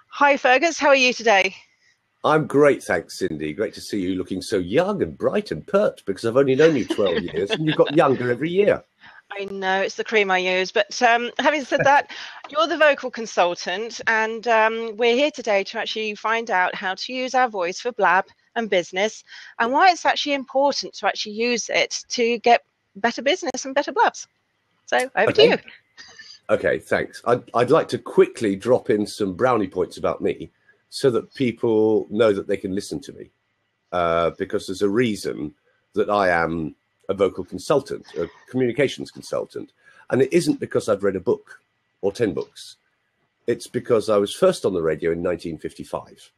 Hi, Fergus. How are you today? I'm great, thanks, Cindy. Great to see you looking so young and bright and pert, because I've only known you 12 years and you've got younger every year. I know it's the cream I use, but having said that, you're the vocal consultant, and we're here today to actually find out how to use our voice for blab and business, and why it's actually important to actually use it to get better business and better blabs. So over to you. Okay, thanks. I'd like to quickly drop in some brownie points about me so that people know that they can listen to me, because there's a reason that I am a vocal consultant, a communications consultant. And it isn't because I've read a book or 10 books. It's because I was first on the radio in 1955,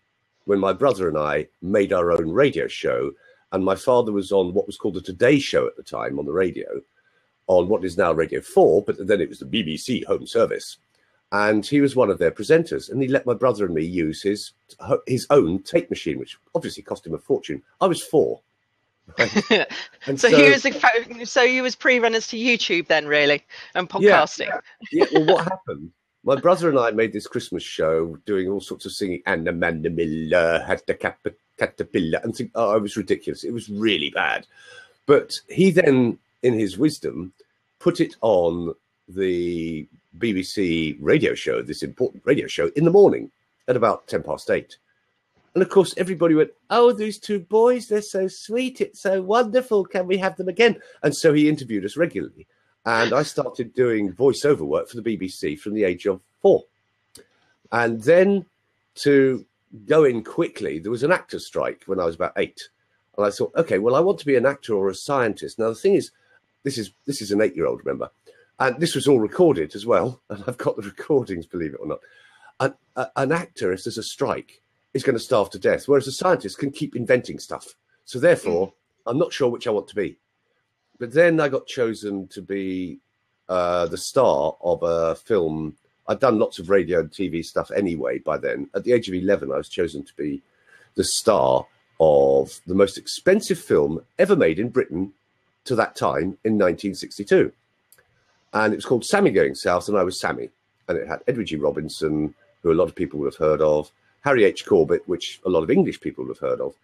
when my brother and I made our own radio show. And my father was on what was called the Today Show at the time on the radio, on what is now Radio 4, but then it was the BBC Home Service. And he was one of their presenters. And he let my brother and me use his own tape machine, which obviously cost him a fortune. I was 4. Right? So you was pre-runners to YouTube then, really, and podcasting. Yeah. Well, what happened? My brother and I made this Christmas show doing all sorts of singing. And Amanda Miller had the caterpillar, and it was ridiculous. It was really bad. But he then, in his wisdom, put it on the BBC radio show, this important radio show, in the morning at about 8:10. And of course, everybody went, "Oh, these two boys, they're so sweet. It's so wonderful. Can we have them again?" And so he interviewed us regularly. And I started doing voiceover work for the BBC from the age of 4. And then, to go in quickly, there was an actor's strike when I was about 8. And I thought, okay, well, I want to be an actor or a scientist. Now, the thing is, this is an 8-year-old, remember? And this was all recorded as well. And I've got the recordings, believe it or not. An actor, if there's a strike, is going to starve to death, whereas a scientist can keep inventing stuff. So therefore, I'm not sure which I want to be. But then I got chosen to be the star of a film. I'd done lots of radio and TV stuff anyway by then. At the age of 11, I was chosen to be the star of the most expensive film ever made in Britain to that time in 1962. And it was called Sammy Going South, and I was Sammy. And it had Edward G. Robinson, who a lot of people would have heard of, Harry H. Corbett, which a lot of English people would have heard of,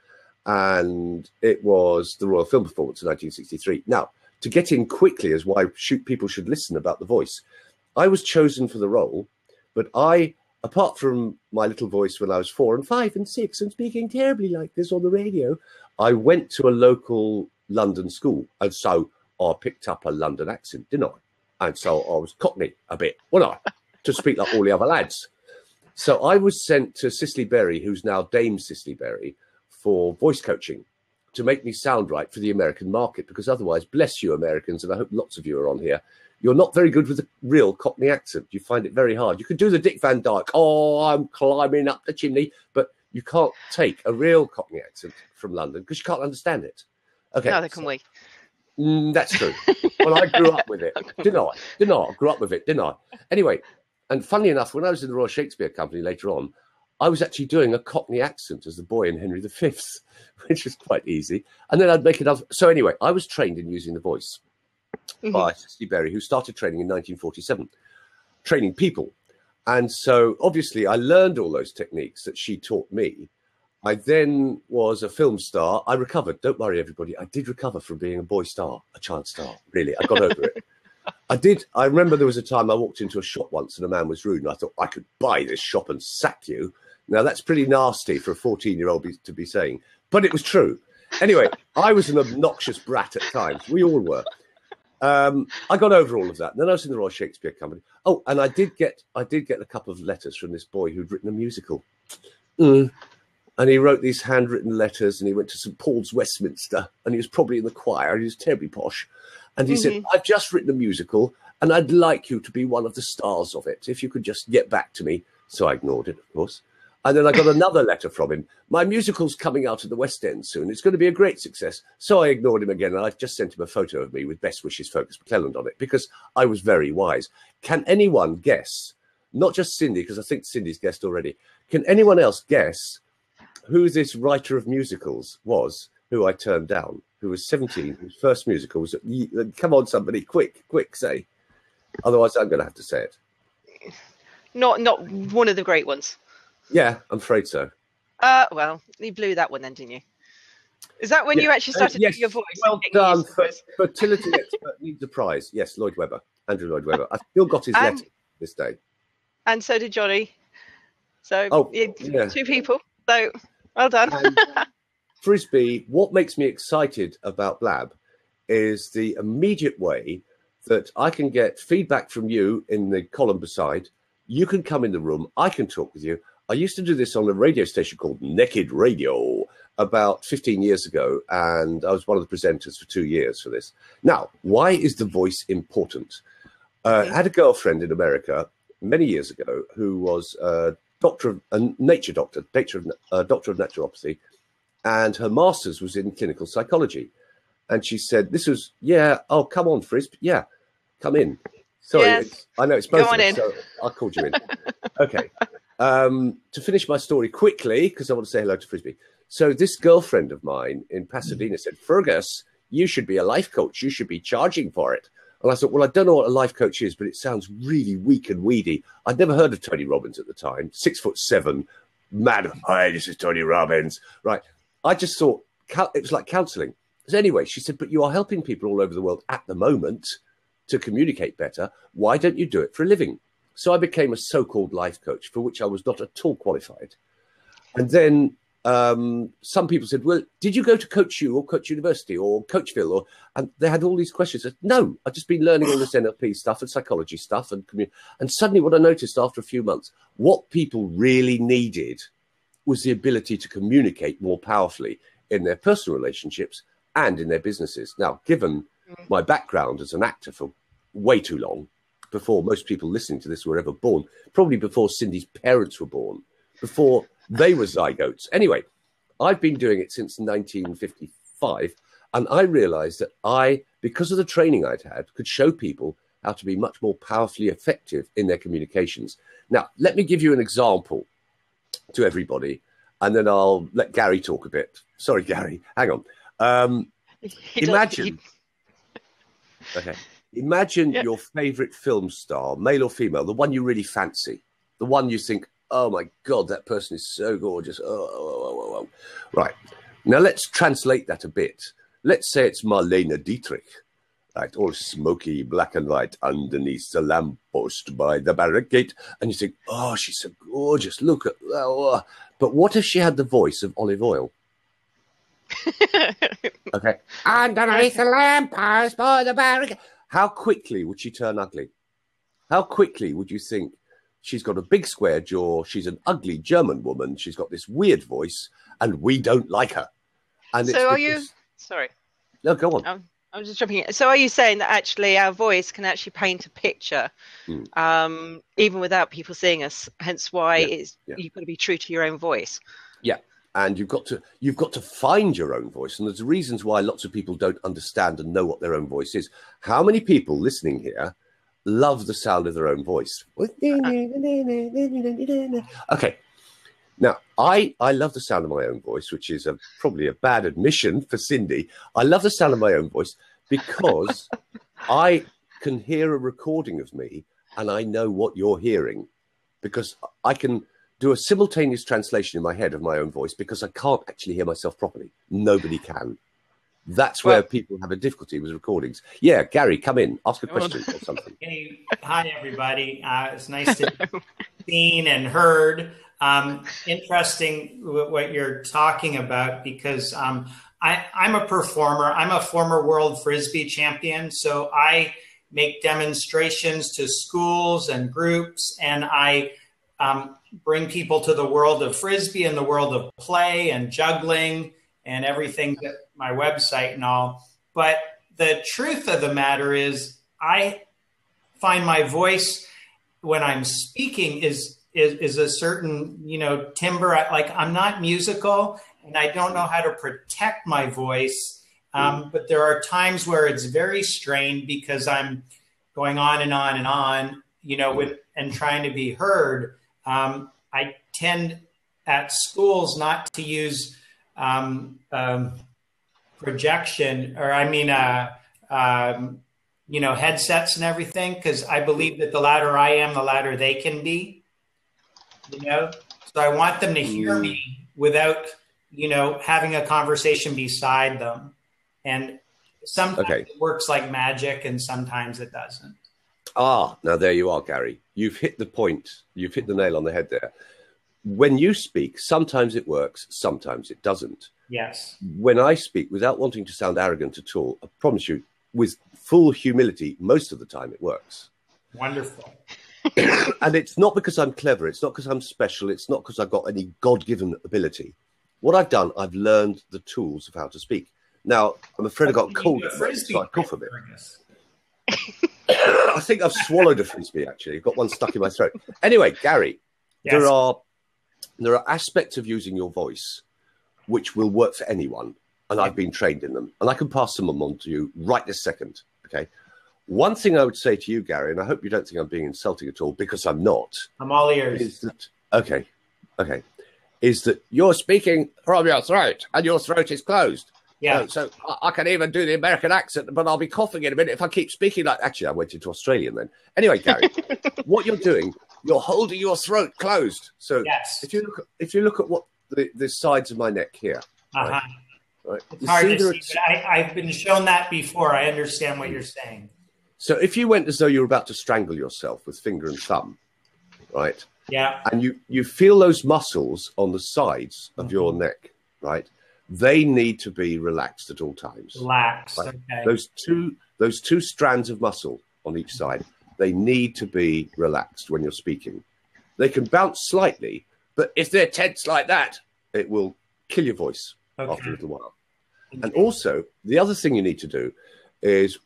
and it was the Royal Film Performance in 1963. Now, to get in quickly as why people should listen about the voice, I was chosen for the role, but I, apart from my little voice when I was 4 and 5 and 6 and speaking terribly like this on the radio, I went to a local London school, and so I picked up a London accent, didn't I? And so I was Cockney a bit, wasn't I, to speak like all the other lads. So I was sent to Cicely Berry, who's now Dame Cicely Berry, for voice coaching to make me sound right for the American market, because otherwise, bless you Americans, and I hope lots of you are on here, you're not very good with a real Cockney accent. You find it very hard. You could do the Dick Van Dyke, "Oh, I'm climbing up the chimney," but you can't take a real Cockney accent from London because you can't understand it. Okay. Neither can we. That's true. Well, I grew up with it, didn't I? I grew up with it, didn't I? Anyway, and funnily enough, when I was in the Royal Shakespeare Company later on, I was actually doing a Cockney accent as the boy in Henry V, which was quite easy. And then I'd make it up. So anyway, I was trained in using the voice by Cicely Berry, who started training in 1947, training people. And so obviously I learned all those techniques that she taught me. I then was a film star. I recovered. Don't worry, everybody. I did recover from being a boy star, a child star. Really, I got over it. I remember there was a time I walked into a shop once and a man was rude, and I thought, I could buy this shop and sack you. Now, that's pretty nasty for a 14-year-old to be saying, but it was true. Anyway, I was an obnoxious brat at times. We all were. I got over all of that. And then I was in the Royal Shakespeare Company. Oh, and I did get a couple of letters from this boy who'd written a musical. And he wrote these handwritten letters, and he went to St. Paul's, Westminster, and he was probably in the choir, and he was terribly posh. And he said, "I've just written a musical, and I'd like you to be one of the stars of it, if you could just get back to me." So I ignored it, of course. And then I got another letter from him. "My musical's coming out at the West End soon. It's going to be a great success." So I ignored him again, and I just sent him a photo of me with "Best Wishes, Fergus McClelland" on it, because I was very wise. Can anyone guess, not just Cindy, because I think Cindy's guessed already, can anyone else guess who this writer of musicals was, who I turned down, who was 17, whose first musical was... Come on, somebody, quick, say. Otherwise, I'm going to have to say it. Not one of the great ones. Yeah, I'm afraid so. Well, you blew that one then, didn't you? Is that when Yeah. you actually started Yes, doing your voice? well done. Fertility expert needs a prize. Yes, Lloyd Webber, Andrew Lloyd Webber. I still got his letter this day. And so did Johnny. So Oh, yeah. 2 people. So well done. And Frisbee, what makes me excited about Blab is the immediate way that I can get feedback from you in the column beside. You can come in the room. I can talk with you. I used to do this on a radio station called Naked Radio about 15 years ago, and I was one of the presenters for 2 years for this. Now, why is the voice important? I had a girlfriend in America many years ago who was a nature doctor, doctor of naturopathy, and her master's was in clinical psychology. And she said, oh, come on, Frisb. Yeah, come in. Sorry, yes. I know it's both of us, so I called you in. Okay. To finish my story quickly, because I want to say hello to Frisbee. So this girlfriend of mine in Pasadena said, Fergus, you should be a life coach. You should be charging for it. And I thought, well, I don't know what a life coach is, but it sounds really weak and weedy. I'd never heard of Tony Robbins at the time, 6'7", man. Hi, this is Tony Robbins. Right. I just thought it was like counseling. So anyway, she said, but you are helping people all over the world at the moment to communicate better. Why don't you do it for a living? So I became a so-called life coach, for which I was not at all qualified. And then some people said, well, did you go to Coach U or Coach University or Coachville? And they had all these questions. I said, no, I've just been learning all this NLP stuff and psychology stuff. And suddenly what I noticed after a few months, what people really needed was the ability to communicate more powerfully in their personal relationships and in their businesses. Now, given my background as an actor for way too long, before most people listening to this were ever born, probably before Cindy's parents were born, before they were zygotes. Anyway, I've been doing it since 1955, and I realized that because of the training I'd had, could show people how to be much more powerfully effective in their communications. Now, let me give you an example to everybody, and then I'll let Gary talk a bit. Sorry, Gary, hang on. Imagine your favorite film star, male or female, the one you really fancy, the one you think, oh my God, that person is so gorgeous. Oh. Right. Now let's translate that a bit. Let's say it's Marlene Dietrich, right? All smoky, black and white underneath the lamppost by the barricade. And you think, oh, she's so gorgeous. Look at that. But what if she had the voice of olive oil? Okay. Underneath the lamppost by the barricade. How quickly would she turn ugly? How quickly would you think she's got a big square jaw, she's an ugly German woman, she's got this weird voice, and we don't like her? And so are you... Sorry. No, go on. I was just jumping in. So are you saying that actually our voice can actually paint a picture, even without people seeing us, hence why you've got to be true to your own voice? Yeah. And you've got to find your own voice. And there's reasons why lots of people don't understand and know what their own voice is. How many people listening here love the sound of their own voice? Okay. Now, I love the sound of my own voice, which is probably a bad admission for Cindy. I love the sound of my own voice because I can hear a recording of me and I know what you're hearing, because I can do a simultaneous translation in my head of my own voice, because I can't actually hear myself properly. Nobody can. That's where people have a difficulty with recordings. Yeah, Gary, come in. Ask a question or something. Hey, hi, everybody. It's nice to be seen and heard. Interesting what you're talking about, because I'm a performer. I'm a former world Frisbee champion. So I make demonstrations to schools and groups, and I bring people to the world of Frisbee and the world of play and juggling and everything, that my website and all. But the truth of the matter is, I find my voice when I'm speaking is a certain, timbre. I'm not musical and I don't know how to protect my voice. But there are times where it's very strained because I'm going on and on and on, and trying to be heard. I tend at schools not to use projection, or headsets and everything, because I believe that the louder I am, the louder they can be. So I want them to hear me without, having a conversation beside them. And sometimes it works like magic and sometimes it doesn't. Now there you are, Gary. You've hit the point. You've hit the nail on the head there. When you speak, sometimes it works, sometimes it doesn't. Yes. When I speak, without wanting to sound arrogant at all, I promise you, with full humility, most of the time it works. Wonderful. And it's not because I'm clever. It's not because I'm special. It's not because I've got any God-given ability. What I've done, I've learned the tools of how to speak. Now, I'm afraid I got cold, so I cough a bit. I think I've swallowed a frisbee, actually. I've got one stuck in my throat. Anyway, Gary, yes. There are aspects of using your voice which will work for anyone, and I've been trained in them. And I can pass them on to you right this second, okay? One thing I would say to you, Gary, and I hope you don't think I'm being insulting at all, because I'm not. I'm all ears. Is that you're speaking from your throat, and your throat is closed. Yeah. So I can even do the American accent, but I'll be coughing in a minute if I keep speaking like... Actually, I went into Australian then. Anyway, Gary, what you're doing, you're holding your throat closed. So yes. if you look at what the sides of my neck here, right? It's hard to see, but I've been shown that before. I understand what you're saying. So if you went as though you were about to strangle yourself with finger and thumb, right? Yeah. And you feel those muscles on the sides of your neck, right? They need to be relaxed at all times. Relaxed. Right? Okay. Those two strands of muscle on each side, they need to be relaxed when you're speaking. They can bounce slightly, but if they're tense like that, it will kill your voice after a little while. Okay. And also, the other thing you need to do is,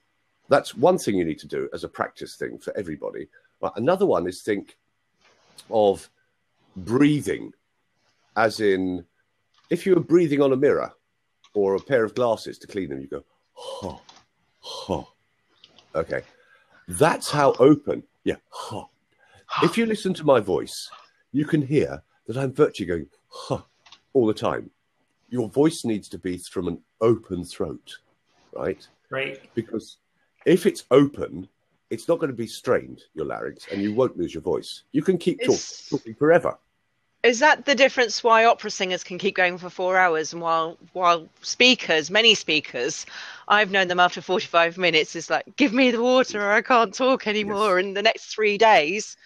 that's one thing you need to do as a practice thing for everybody. Right? Another one is think of breathing, as in, if you were breathing on a mirror or a pair of glasses to clean them, you go, ha, ha. Okay. That's how open. Yeah. Ha. If you listen to my voice, you can hear that I'm virtually going, ha, all the time. Your voice needs to be from an open throat, right? Right. Because if it's open, it's not going to be strained, your larynx, and you won't lose your voice. You can keep talking forever. Is that the difference why opera singers can keep going for 4 hours, and while speakers, many speakers, I've known them after 45 minutes, is like, give me the water or I can't talk anymore. Yes. And the next 3 days,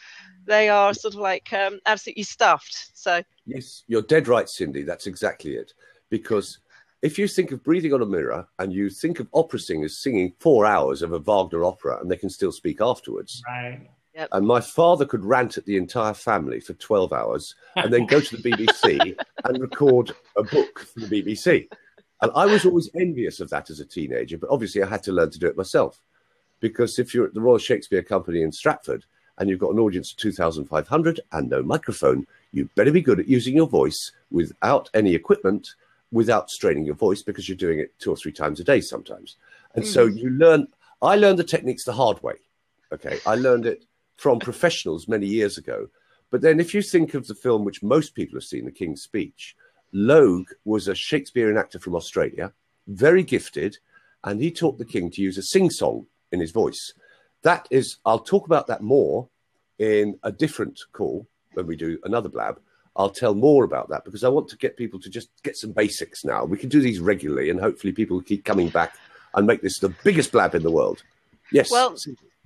they are sort of like absolutely stuffed. So yes, you're dead right, Cindy. That's exactly it. Because if you think of breathing on a mirror and you think of opera singers singing 4 hours of a Wagner opera and they can still speak afterwards. Right. Yep. And my father could rant at the entire family for 12 hours and then go to the BBC and record a book for the BBC. And I was always envious of that as a teenager, but obviously I had to learn to do it myself. Because if you're at the Royal Shakespeare Company in Stratford and you've got an audience of 2,500 and no microphone, you better be good at using your voice without any equipment, without straining your voice, because you're doing it 2 or 3 times a day sometimes. And so I learned the techniques the hard way. Okay. I learned it from professionals many years ago. But then if you think of the film which most people have seen, The King's Speech, Logue was a Shakespearean actor from Australia, very gifted, and he taught the king to use a sing-song in his voice. That is, I'll talk about that more in a different call when we do another blab. I'll tell more about that because I want to get people to just get some basics now. We can do these regularly and hopefully people will keep coming back and make this the biggest blab in the world. Yes. Well,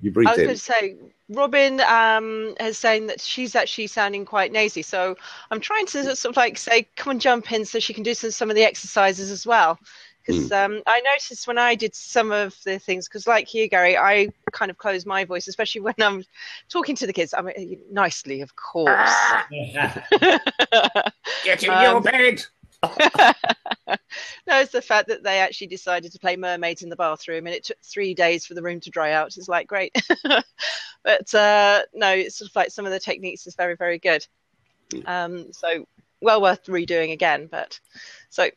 you breathe in. I was going to say, Robin has saying that she's actually sounding quite nasally. So I'm trying to sort of like say, come and jump in so she can do some of the exercises as well. Because I noticed when I did some of the things, because like you, Gary, I kind of close my voice, especially when I'm talking to the kids. I mean, nicely, of course. Get in your bed. No, it's the fact that they actually decided to play mermaids in the bathroom, and it took 3 days for the room to dry out. It's like, great. But no, it's sort of like some of the techniques is very, very good. So well worth redoing again. But so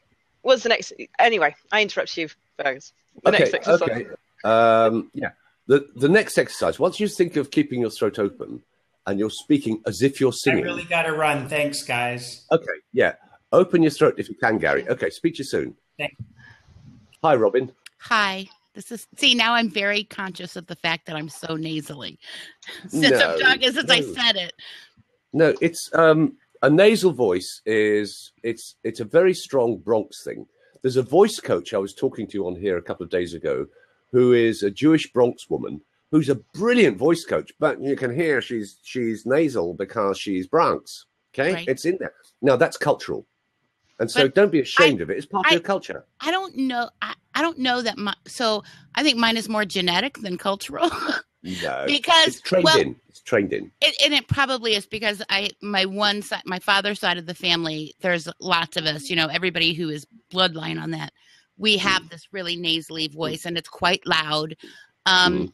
what's the next? Anyway, I interrupt you, Fergus. Next exercise. Okay. Yeah. The next exercise, once you think of keeping your throat open and you're speaking as if you're singing. I really got to run. Thanks, guys. Okay. Yeah. Open your throat if you can, Gary. Okay. Speak to you soon. Thanks. Hi, Robin. Hi. Now I'm very conscious of the fact that I'm so nasally since I said it. No, it's, a nasal voice it's a very strong Bronx thing. There's a voice coach I was talking to on here a couple of days ago, who is a Jewish Bronx woman who's a brilliant voice coach, but you can hear she's nasal because she's Bronx. Okay, Right. it's in there. Now that's cultural, and so don't be ashamed of it. It's part of your culture. I don't know. I don't know that. So I think mine is more genetic than cultural. No, because it's trained in. It's trained in. And it probably is because my father's side of the family, there's lots of us, everybody who is bloodline on that. We have this really nasally voice and it's quite loud. And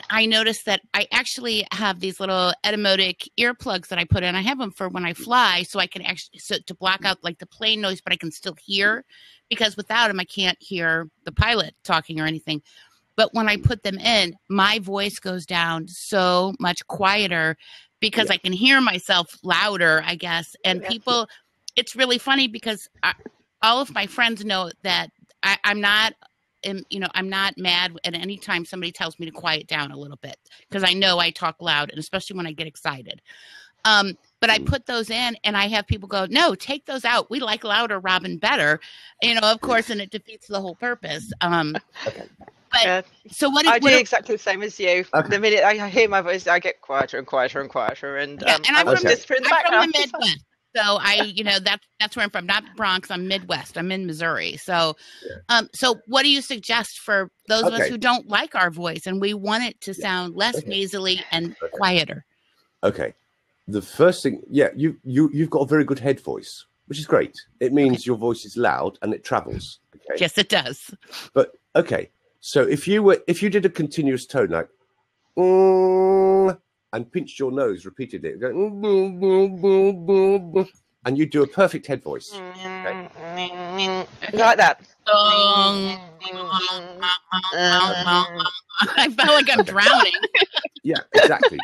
I noticed that I actually have these little etymotic earplugs that I put in. I have them for when I fly, so I can actually to block out like the plane noise, but I can still hear, because without them, I can't hear the pilot talking or anything. But when I put them in, my voice goes down so much quieter because I can hear myself louder, I guess. And people, it's really funny because all of my friends know that I'm not mad at any time somebody tells me to quiet down a little bit, because I know I talk loud, and especially when I get excited. But I put those in and I have people go, no, take those out. We like louder Robin better, of course, and it defeats the whole purpose. But so what? I do exactly the same as you. Okay. The minute I hear my voice, I get quieter and quieter and quieter. And I'm from the Midwest, so that's where I'm from. Not Bronx. I'm Midwest. I'm in Missouri. So, so what do you suggest for those of us who don't like our voice and we want it to sound less nasally and quieter? Okay, the first thing, you've got a very good head voice, which is great. It means your voice is loud and it travels. Okay? Yes, it does. But so if you did a continuous tone like and pinched your nose repeatedly, and you do a perfect head voice. Okay? Like that. I felt like I'm drowning. Yeah, exactly.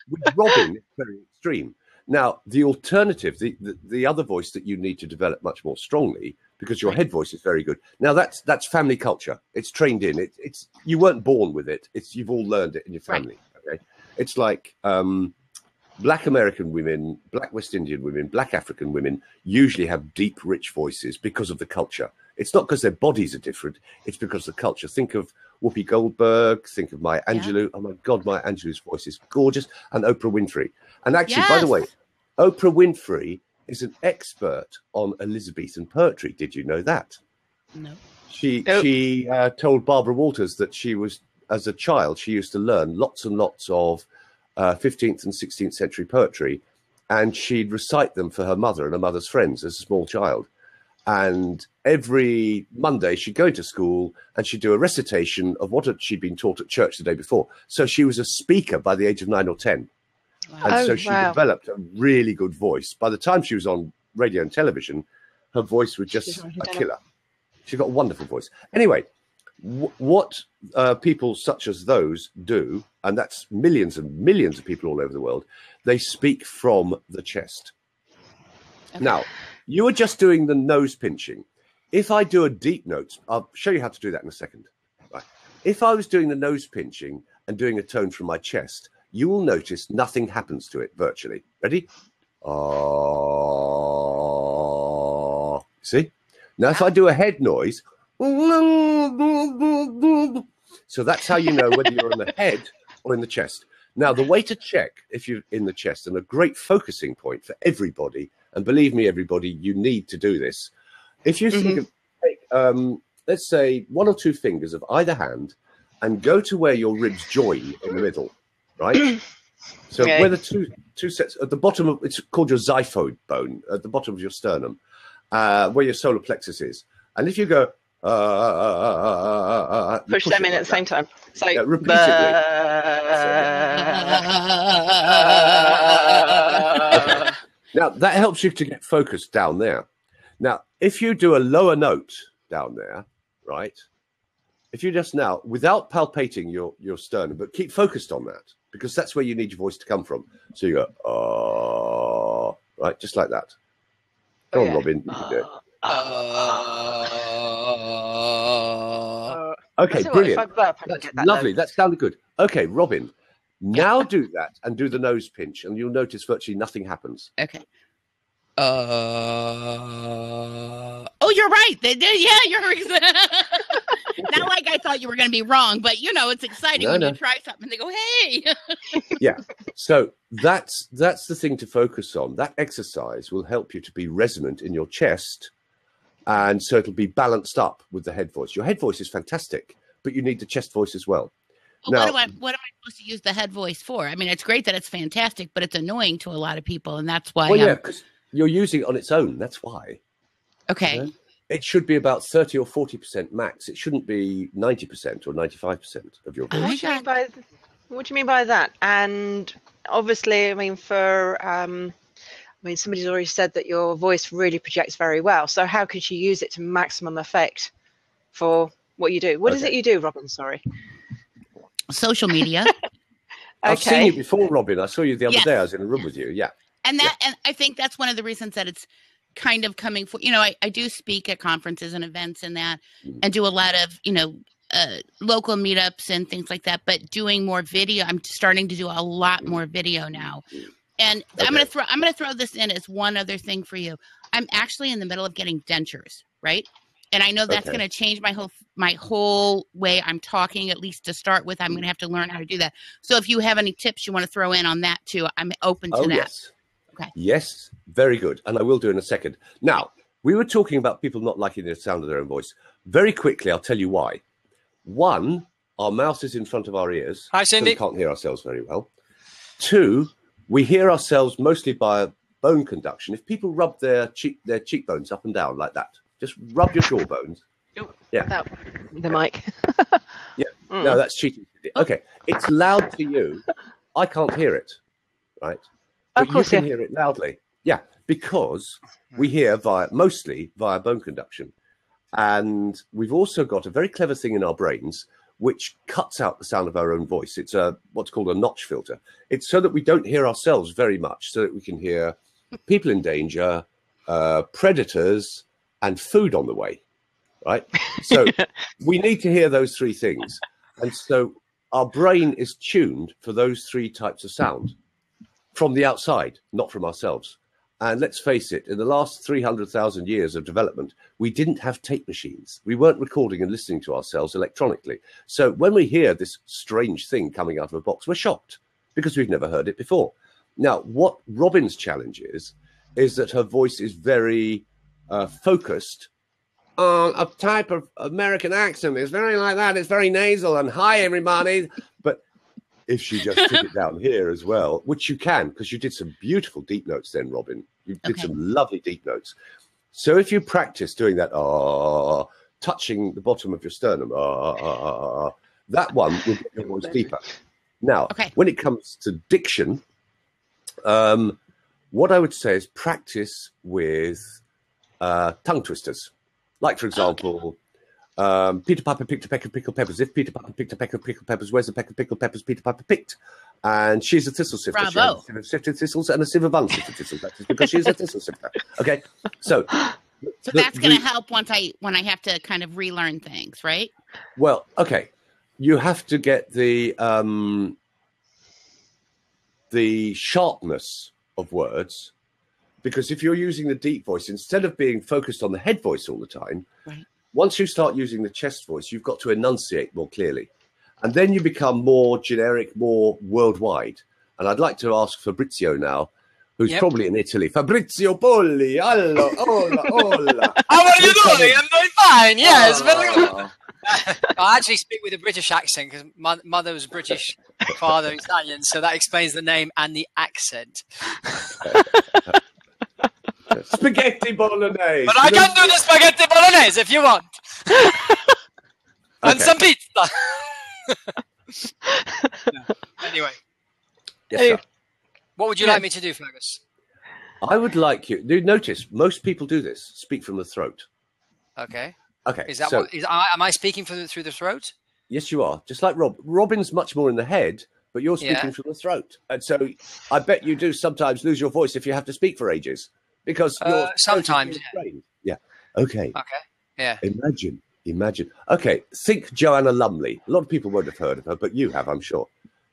With Robin, it's very extreme. Now, the alternative, the other voice that you need to develop much more strongly, because your head voice is very good. Now, that's family culture. It's trained in. It's you weren't born with it. You've all learned it in your family. Right. Okay, it's like Black American women, Black West Indian women, Black African women usually have deep, rich voices because of the culture. It's not because their bodies are different. It's because of the culture. Think of Whoopi Goldberg. Think of Maya Angelou. Oh, my God, Maya Angelou's voice is gorgeous. And Oprah Winfrey. And actually, by the way, Oprah Winfrey is an expert on Elizabethan poetry. Did you know that? No. She told Barbara Walters that she was, as a child, she used to learn lots and lots of 15th and 16th century poetry, and she'd recite them for her mother and her mother's friends as a small child. And every Monday she'd go to school and she'd do a recitation of what she'd been taught at church the day before. So she was a speaker by the age of 9 or 10. Wow. And so she developed a really good voice. By the time she was on radio and television, her voice was just a killer. She got a wonderful voice. Anyway, what people such as those do, and that's millions and millions of people all over the world, they speak from the chest. Okay. Now, you were just doing the nose pinching. If I do a deep note, I'll show you how to do that in a second. Right. If I was doing the nose pinching and doing a tone from my chest, you will notice nothing happens to it virtually. Ready? See? Now, if I do a head noise, so that's how you know whether you're in the head or in the chest. Now, the way to check if you're in the chest, and a great focusing point for everybody, and believe me, everybody, you need to do this. If you think of, let's say, 1 or 2 fingers of either hand and go to where your ribs join in the middle, right? So where the two sets at the bottom of, it's called your xiphoid bone, at the bottom of your sternum, where your solar plexus is. And if you go, push them in at the same time. So repeatedly. Now, that helps you to get focused down there. Now, if you do a lower note down there, right, if you just now, without palpating your sternum, but keep focused on that, because that's where you need your voice to come from. So you go, right, just like that. Go on, Robin, you can do it. Okay, brilliant. That's lovely. That sounded good. Okay, Robin, now do that and do the nose pinch, and you'll notice virtually nothing happens. Okay. Oh, you're right. They did. Yeah, you're not like I thought you were going to be wrong, but you know, it's exciting when you try something and they go, "Hey." Yeah. So that's the thing to focus on. That exercise will help you to be resonant in your chest, and so it'll be balanced up with the head voice. Your head voice is fantastic, but you need the chest voice as well. Well, what am I supposed to use the head voice for? I mean, it's great that it's fantastic, but it's annoying to a lot of people, and that's why. Well, yeah, because you're using it on its own. That's why. Okay. You know? It should be about 30 or 40% max. It shouldn't be 90% or 95% of your voice. What do you mean by that? And obviously, I mean, somebody's already said that your voice really projects very well. So how could you use it to maximum effect for what you do? What is it you do, Robin? Sorry. Social media. I've seen you before, Robin. I saw you the other day. I was in a room with you. Yeah. And I think that's one of the reasons that it's kind of coming for, I do speak at conferences and events and that, and do a lot of, local meetups and things like that, but doing more video. I'm starting to do a lot more video now. And I'm going to throw this in as one other thing for you. I'm actually in the middle of getting dentures, right? And I know that's going to change my whole way I'm talking, at least to start with. I'm going to have to learn how to do that. So if you have any tips you want to throw in on that too, I'm open to that. Yes. Okay. Yes, very good. And I will do in a second. Now, we were talking about people not liking the sound of their own voice. Very quickly, I'll tell you why. One, our mouth is in front of our ears. Hi, Cindy. So we can't hear ourselves very well. Two, we hear ourselves mostly by bone conduction. If people rub their cheekbones up and down like that, just rub your jawbones. Yeah. The mic. Yeah. No, that's cheating. Okay. It's loud to you. I can't hear it. Right. But you can hear it loudly. Yeah, because we hear mostly via bone conduction. And we've also got a very clever thing in our brains which cuts out the sound of our own voice. It's what's called a notch filter. It's so that we don't hear ourselves very much, so that we can hear people in danger, predators, and food on the way, right? So we need to hear those three things. And so our brain is tuned for those three types of sound. From the outside, not from ourselves. And let's face it, in the last 300,000 years of development, we didn't have tape machines. We weren't recording and listening to ourselves electronically. So when we hear this strange thing coming out of a box, we're shocked because we've never heard it before. Now, what Robin's challenge is that her voice is very focused on a type of American accent. It's very like that. It's very nasal and hi, everybody. But if she just took it down here as well, which you can, because you did some beautiful deep notes then, Robin. You did some lovely deep notes. So if you practice doing that, touching the bottom of your sternum, that one will get your voice deeper. Now, when it comes to diction, what I would say is practice with tongue twisters. Like, for example... Peter Piper picked a peck of pickled peppers. If Peter Piper picked a peck of pickled peppers, where's the peck of pickled peppers Peter Piper picked? And she's a thistle sifter. Bravo. She has sifted thistles and a sieve of unsifted thistles. That is because she's a thistle sifter. Okay, so that's going to help when I have to kind of relearn things, right? Well, okay, you have to get the sharpness of words, because if you're using the deep voice instead of being focused on the head voice all the time. Right. Once you start using the chest voice, you've got to enunciate more clearly. And then you become more generic, more worldwide. And I'd like to ask Fabrizio now, who's probably in Italy. Fabrizio Polli, hola. How are you doing? I'm doing fine. Yes, very good. I actually speak with a British accent because my mother was British, father Italian, so that explains the name and the accent. Spaghetti bolognese. But I can do the spaghetti bolognese if you want. And some pizza. Anyway. Yes, sir. What would you like me to do, Fergus? I would like you... Notice, most people do this. Speak from the throat. Okay. Okay. Is that am I speaking through the throat? Yes, you are. Just like Rob. Robin's much more in the head, but you're speaking from the throat. And so I bet you do sometimes lose your voice if you have to speak for ages. Because you're sometimes, yeah. Okay. Yeah. Imagine. Okay, think Joanna Lumley. A lot of people won't have heard of her, but you have, I'm sure.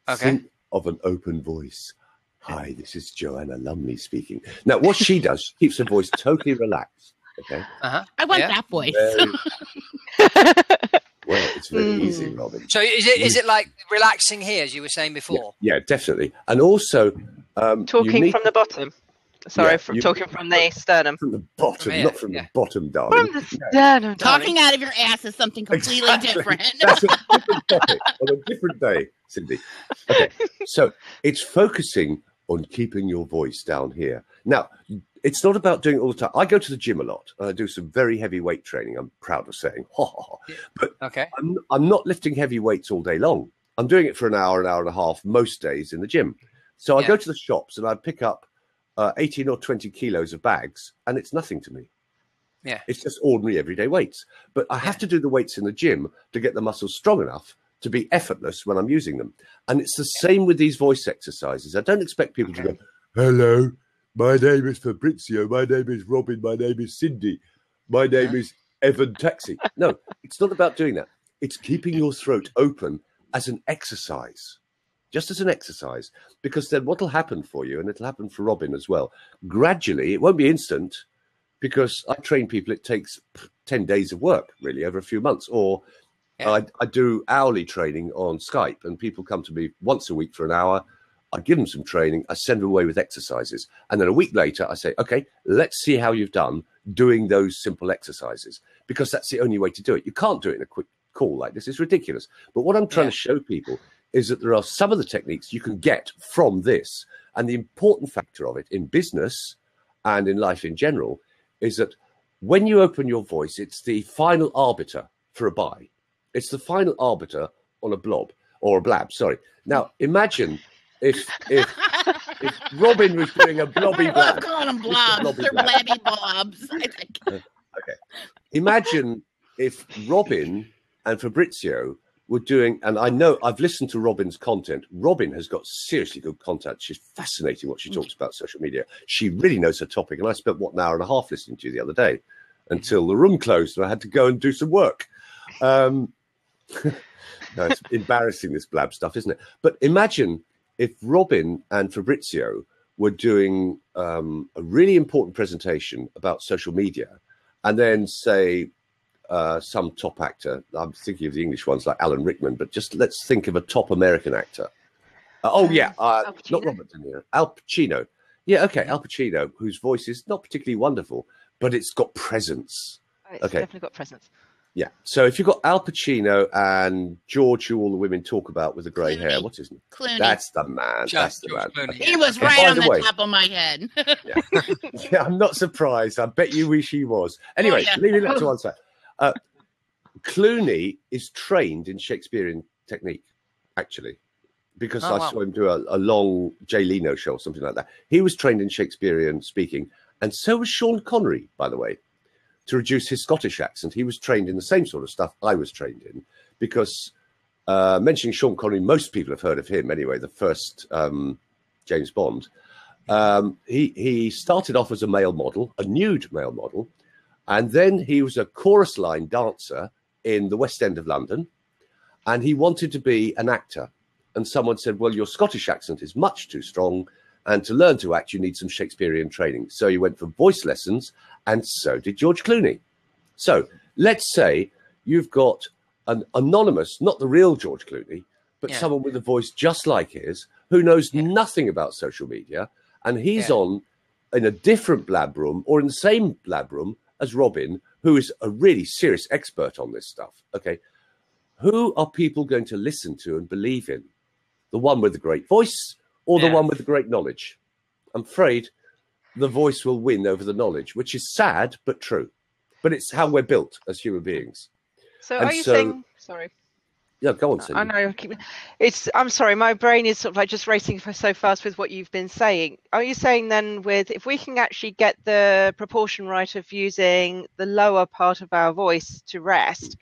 Okay. Think of an open voice. Hi, this is Joanna Lumley speaking. Now, what she does, she keeps her voice totally relaxed. Okay. I want that voice. Well, it's very easy, Robin. So is it like relaxing here, as you were saying before? Yeah, definitely. And also, talking from the bottom. Sorry, talking from the sternum. From the bottom, not from the bottom, darling. From the sternum, Talking out of your ass is something completely different. That's a different topic on a different day, Cindy. Okay, so it's focusing on keeping your voice down here. Now, it's not about doing it all the time. I go to the gym a lot. And I do some very heavy weight training. I'm proud of saying, but I'm not lifting heavy weights all day long. I'm doing it for an hour and a half most days in the gym. So I go to the shops and I pick up 18 or 20 kilos of bags, and it's nothing to me. Yeah, it's just ordinary everyday weights. But I have to do the weights in the gym to get the muscles strong enough to be effortless when I'm using them. And it's the same with these voice exercises. I don't expect people to go, hello, my name is Fabrizio, my name is Robin, my name is Cindy, my name is Evan Taxi. No, it's not about doing that. It's keeping your throat open as an exercise, just as an exercise, because then what will happen for you, and it'll happen for Robin as well, gradually, it won't be instant, because I train people, it takes 10 days of work, really, over a few months, or I do hourly training on Skype, and people come to me once a week for an hour. I give them some training. I send them away with exercises. And then a week later, I say, okay, let's see how you've done doing those simple exercises, because that's the only way to do it. You can't do it in a quick call like this. It's ridiculous. But what I'm trying to show people is that there are some of the techniques you can get from this. And the important factor of it in business and in life in general is that when you open your voice, it's the final arbiter for a buy. It's the final arbiter on a blob or a blab. Sorry. Now imagine if Robin was doing a blobby blab. I'm calling them blobs. They're blabby blobs. Okay. Imagine if Robin and Fabrizio were doing, and I know I've listened to Robin's content. Robin has got seriously good content. She's fascinating what she talks about social media. She really knows her topic. And I spent, an hour and a half listening to you the other day until the room closed and I had to go and do some work. No, it's embarrassing, this blab stuff, isn't it? But imagine if Robin and Fabrizio were doing a really important presentation about social media, and then say some top actor, I'm thinking of the English ones like Alan Rickman, but just let's think of a top American actor. Not Robert De Niro, Al Pacino. Yeah, okay, Al Pacino, whose voice is not particularly wonderful, but it's got presence. It's definitely got presence. Yeah. So if you've got Al Pacino and George, who all the women talk about with the grey hair, what's his name? Clooney. That's the man. That's the man. Clooney. He was right on the top of my head. Yeah, I'm not surprised. I bet you wish he was. Anyway, leaving that to one side. Clooney is trained in Shakespearean technique, actually, because I saw him do a long Jay Leno show or something like that. He was trained in Shakespearean speaking, and so was Sean Connery, by the way. To reduce his Scottish accent, he was trained in the same sort of stuff I was trained in, because mentioning Sean Connery, most people have heard of him anyway, the first James Bond. He started off as a male model, a nude male model, and then he was a chorus line dancer in the West End of London, and he wanted to be an actor. And someone said, well, your Scottish accent is much too strong, and to learn to act, you need some Shakespearean training. So he went for voice lessons, and so did George Clooney. So let's say you've got an anonymous, not the real George Clooney, but someone with a voice just like his, who knows nothing about social media, and he's on in a different blab room or in the same blab room as Robin, who is a really serious expert on this stuff. Okay, who are people going to listen to and believe in? The one with the great voice or the one with the great knowledge? I'm afraid the voice will win over the knowledge, which is sad but true. But it's how we're built as human beings. So are you saying? Sorry. Yeah, go on, Cindy. I know. I'm sorry. My brain is sort of like just racing so fast with what you've been saying. Are you saying then, if we can actually get the proportion right of using the lower part of our voice to rest,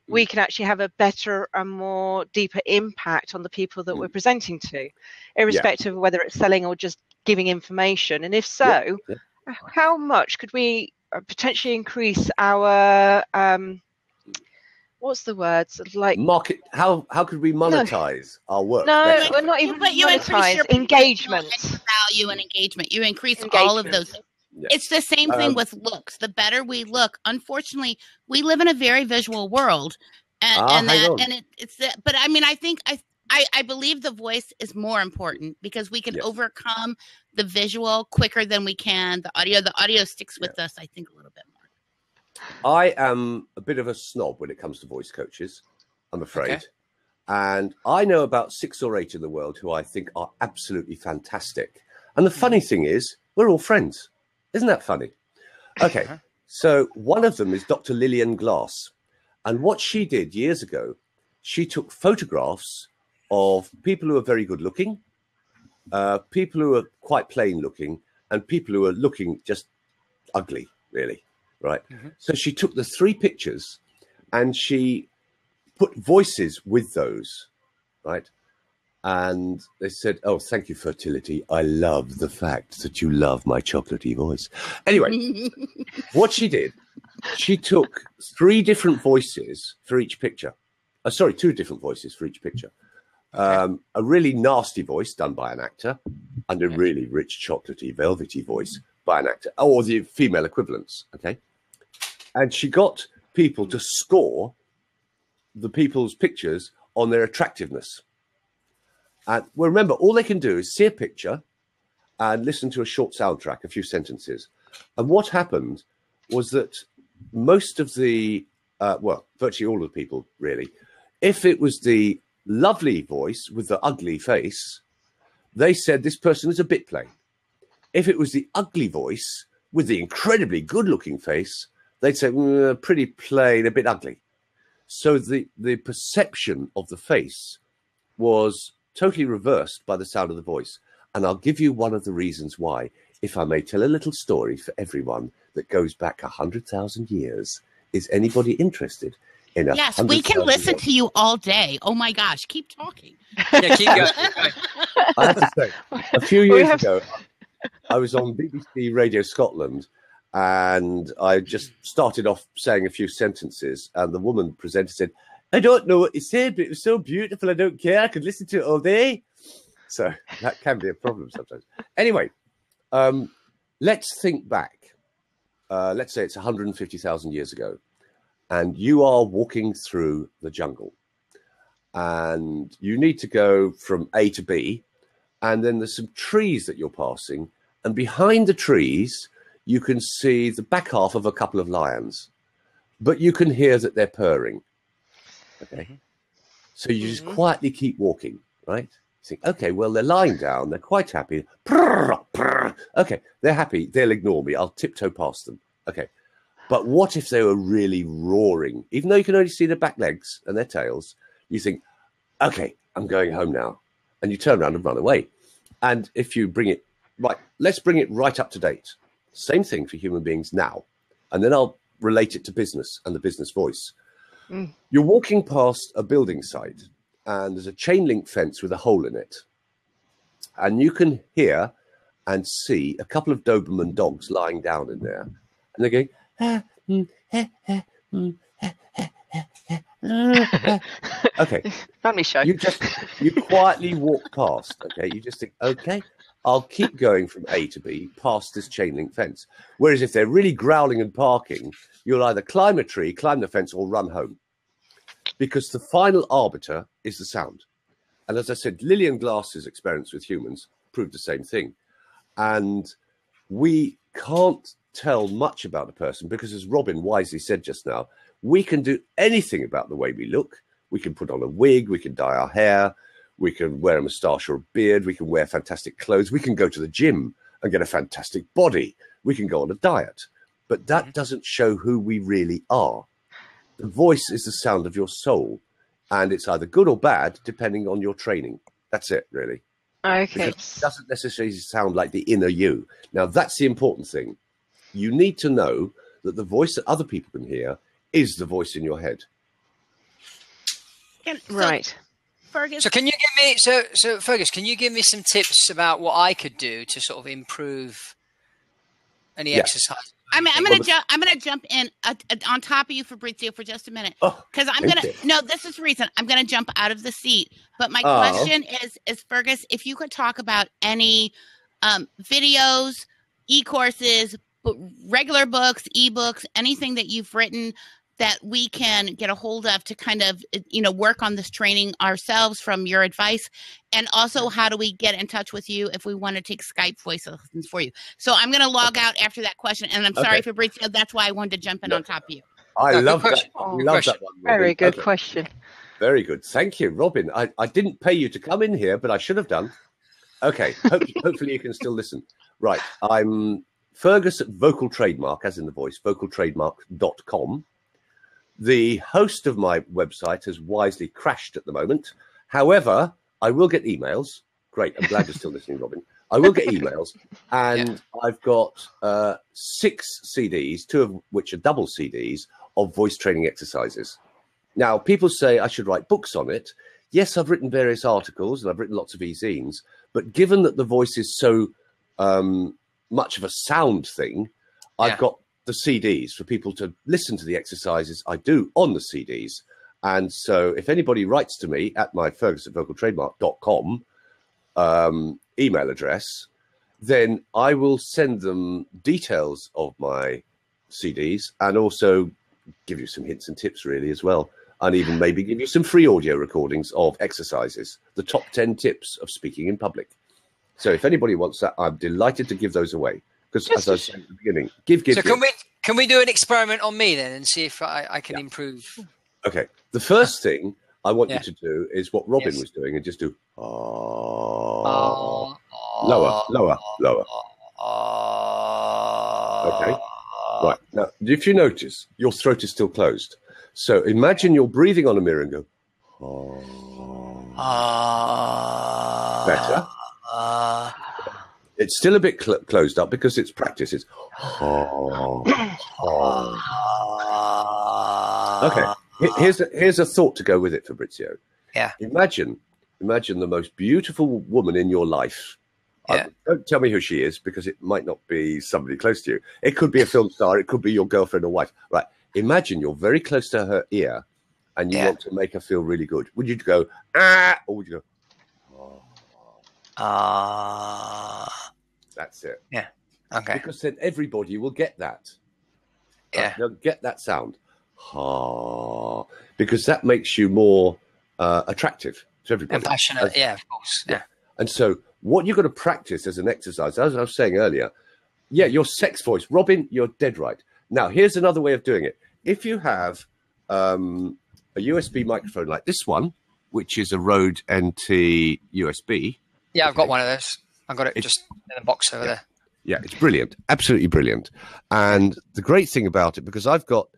we can actually have a better and more deeper impact on the people that we're presenting to, irrespective of whether it's selling or just giving information? And if so, how much could we potentially increase our what's the word? Sort of like market. How could we monetize our work? No, better? we're not even But you increase your engagement, value, and engagement. You increase all of those. Yeah. It's the same thing with looks. The better we look, unfortunately, we live in a very visual world, but I mean, I believe the voice is more important because we can overcome the visual quicker than we can the audio. The audio sticks with us, I think, a little bit more. I am a bit of a snob when it comes to voice coaches, I'm afraid. Okay. And I know about 6 or 8 in the world who I think are absolutely fantastic. And the funny thing is, we're all friends. Isn't that funny? Okay, so one of them is Dr. Lillian Glass. And what she did years ago, she took photographs of people who are very good looking, people who are quite plain looking, and people who are looking just ugly, really, right? So she took the 3 pictures and she put voices with those, right? And they said, oh, thank you, fertility. I love the fact that you love my chocolatey voice. Anyway, what she did, she took 3 different voices for each picture. 2 different voices for each picture. A really nasty voice done by an actor and a really rich, chocolatey, velvety voice by an actor, or the female equivalents, okay? And she got people to score the people's pictures on their attractiveness. And well, remember, all they can do is see a picture and listen to a short soundtrack, a few sentences. And what happened was that most of the, virtually all of the people, really, if it was the lovely voice with the ugly face, they said this person is a bit plain. If it was the ugly voice with the incredibly good-looking face, they'd say, pretty plain, a bit ugly. So the perception of the face was totally reversed by the sound of the voice. And I'll give you one of the reasons why, if I may tell a little story for everyone that goes back 100,000 years. Is anybody interested in a Yes, we can listen to you all day. Oh my gosh, keep talking. Yeah, keep going. I have to say, a few years ago, I was on BBC Radio Scotland, and I just started off saying a few sentences, and the woman presenter said, I don't know what you said, but it was so beautiful, I don't care, I could listen to it all day. So that can be a problem sometimes. Anyway, let's think back. Let's say it's 150,000 years ago, and you are walking through the jungle, and you need to go from A to B, and then there's some trees that you're passing, and behind the trees, you can see the back half of a couple of lions, but you can hear that they're purring. Okay. So you just quietly keep walking, right? You think, okay, well, they're lying down. They're quite happy. Prrr, prrr. Okay, they're happy. They'll ignore me. I'll tiptoe past them. Okay. But what if they were really roaring? Even though you can only see their back legs and their tails, you think, okay, I'm going home now. And you turn around and run away. And if you bring it, right, let's bring it right up to date. Same thing for human beings now. And then I'll relate it to business and the business voice. You're walking past a building site, and there's a chain link fence with a hole in it. And you can hear and see a couple of Doberman dogs lying down in there. And they're going, okay. Family show. You quietly walk past, okay? You just think, okay, I'll keep going from A to B past this chain link fence. Whereas if they're really growling and barking, you'll either climb a tree, climb the fence, or run home. Because the final arbiter is the sound. And as I said, Lillian Glass's experience with humans proved the same thing. And we can't tell much about a person because, as Robin wisely said just now, we can do anything about the way we look. We can put on a wig, we can dye our hair, we can wear a moustache or a beard, we can wear fantastic clothes, we can go to the gym and get a fantastic body, we can go on a diet. But that doesn't show who we really are. The voice is the sound of your soul, and it's either good or bad depending on your training. That's it, really. Okay. Because it doesn't necessarily sound like the inner you. Now, that's the important thing. You need to know that the voice that other people can hear is the voice in your head. Right. Fergus. So can you give me so Fergus, can you give me some tips about what I could do to sort of improve any exercise? I'm gonna jump in on top of you, Fabrizio, for just a minute, because this is the reason I'm gonna jump out of the seat. But my question is Fergus, if you could talk about any videos, e-courses, regular books, e-books, anything that you've written that we can get a hold of to kind of, work on this training ourselves from your advice. And also, how do we get in touch with you if we want to take Skype voice lessons for you? So I'm going to log out after that question. And I'm sorry, Fabrizio, that's why I wanted to jump in on top of you. I love that. Love that one, Robin. Very good question. Very good. Thank you, Robin. I didn't pay you to come in here, but I should have done. Okay. Hopefully you can still listen. Right. I'm Fergus at Vocal Trademark, as in the voice, vocaltrademark.com. The host of my website has wisely crashed at the moment. However, I will get emails. Great. I'm glad you're still listening, Robin. I will get emails. And I've got 6 CDs, 2 of which are double CDs, of voice training exercises. Now, people say I should write books on it. Yes, I've written various articles and I've written lots of e-zines. But given that the voice is so much of a sound thing, I've got the CDs for people to listen to the exercises I do on the CDs. And so if anybody writes to me at my fergus@vocaltrademark.com email address, then I will send them details of my CDs and also give you some hints and tips really as well. And even maybe give you some free audio recordings of exercises, the top 10 tips of speaking in public. So if anybody wants that, I'm delighted to give those away. Because as I said at the beginning, give. So can we do an experiment on me then and see if I can improve? Okay. The first thing I want you to do is what Robin was doing and just do lower. Okay. Right. Now, if you notice, your throat is still closed. So imagine you're breathing on a mirror and go better. It's still a bit closed up because it's practice. It's okay. Here's a thought to go with it, Fabrizio. Yeah. Imagine the most beautiful woman in your life. Yeah. Don't tell me who she is because it might not be somebody close to you. It could be a film star. It could be your girlfriend or wife. Right. Imagine you're very close to her ear and you want to make her feel really good. Would you go or would you go That's it. Yeah. Okay. Because then everybody will get that. Yeah. They'll get that sound. Because that makes you more attractive to everybody. And passionate. Of course. Yeah. And so what you've got to practice as an exercise, as I was saying earlier, your sex voice. Robin, you're dead right. Now, here's another way of doing it. If you have a USB microphone like this one, which is a Rode NT USB. Yeah, I've got one of those. I've got it just in the box over there. Yeah, it's brilliant. Absolutely brilliant. And the great thing about it, because I've got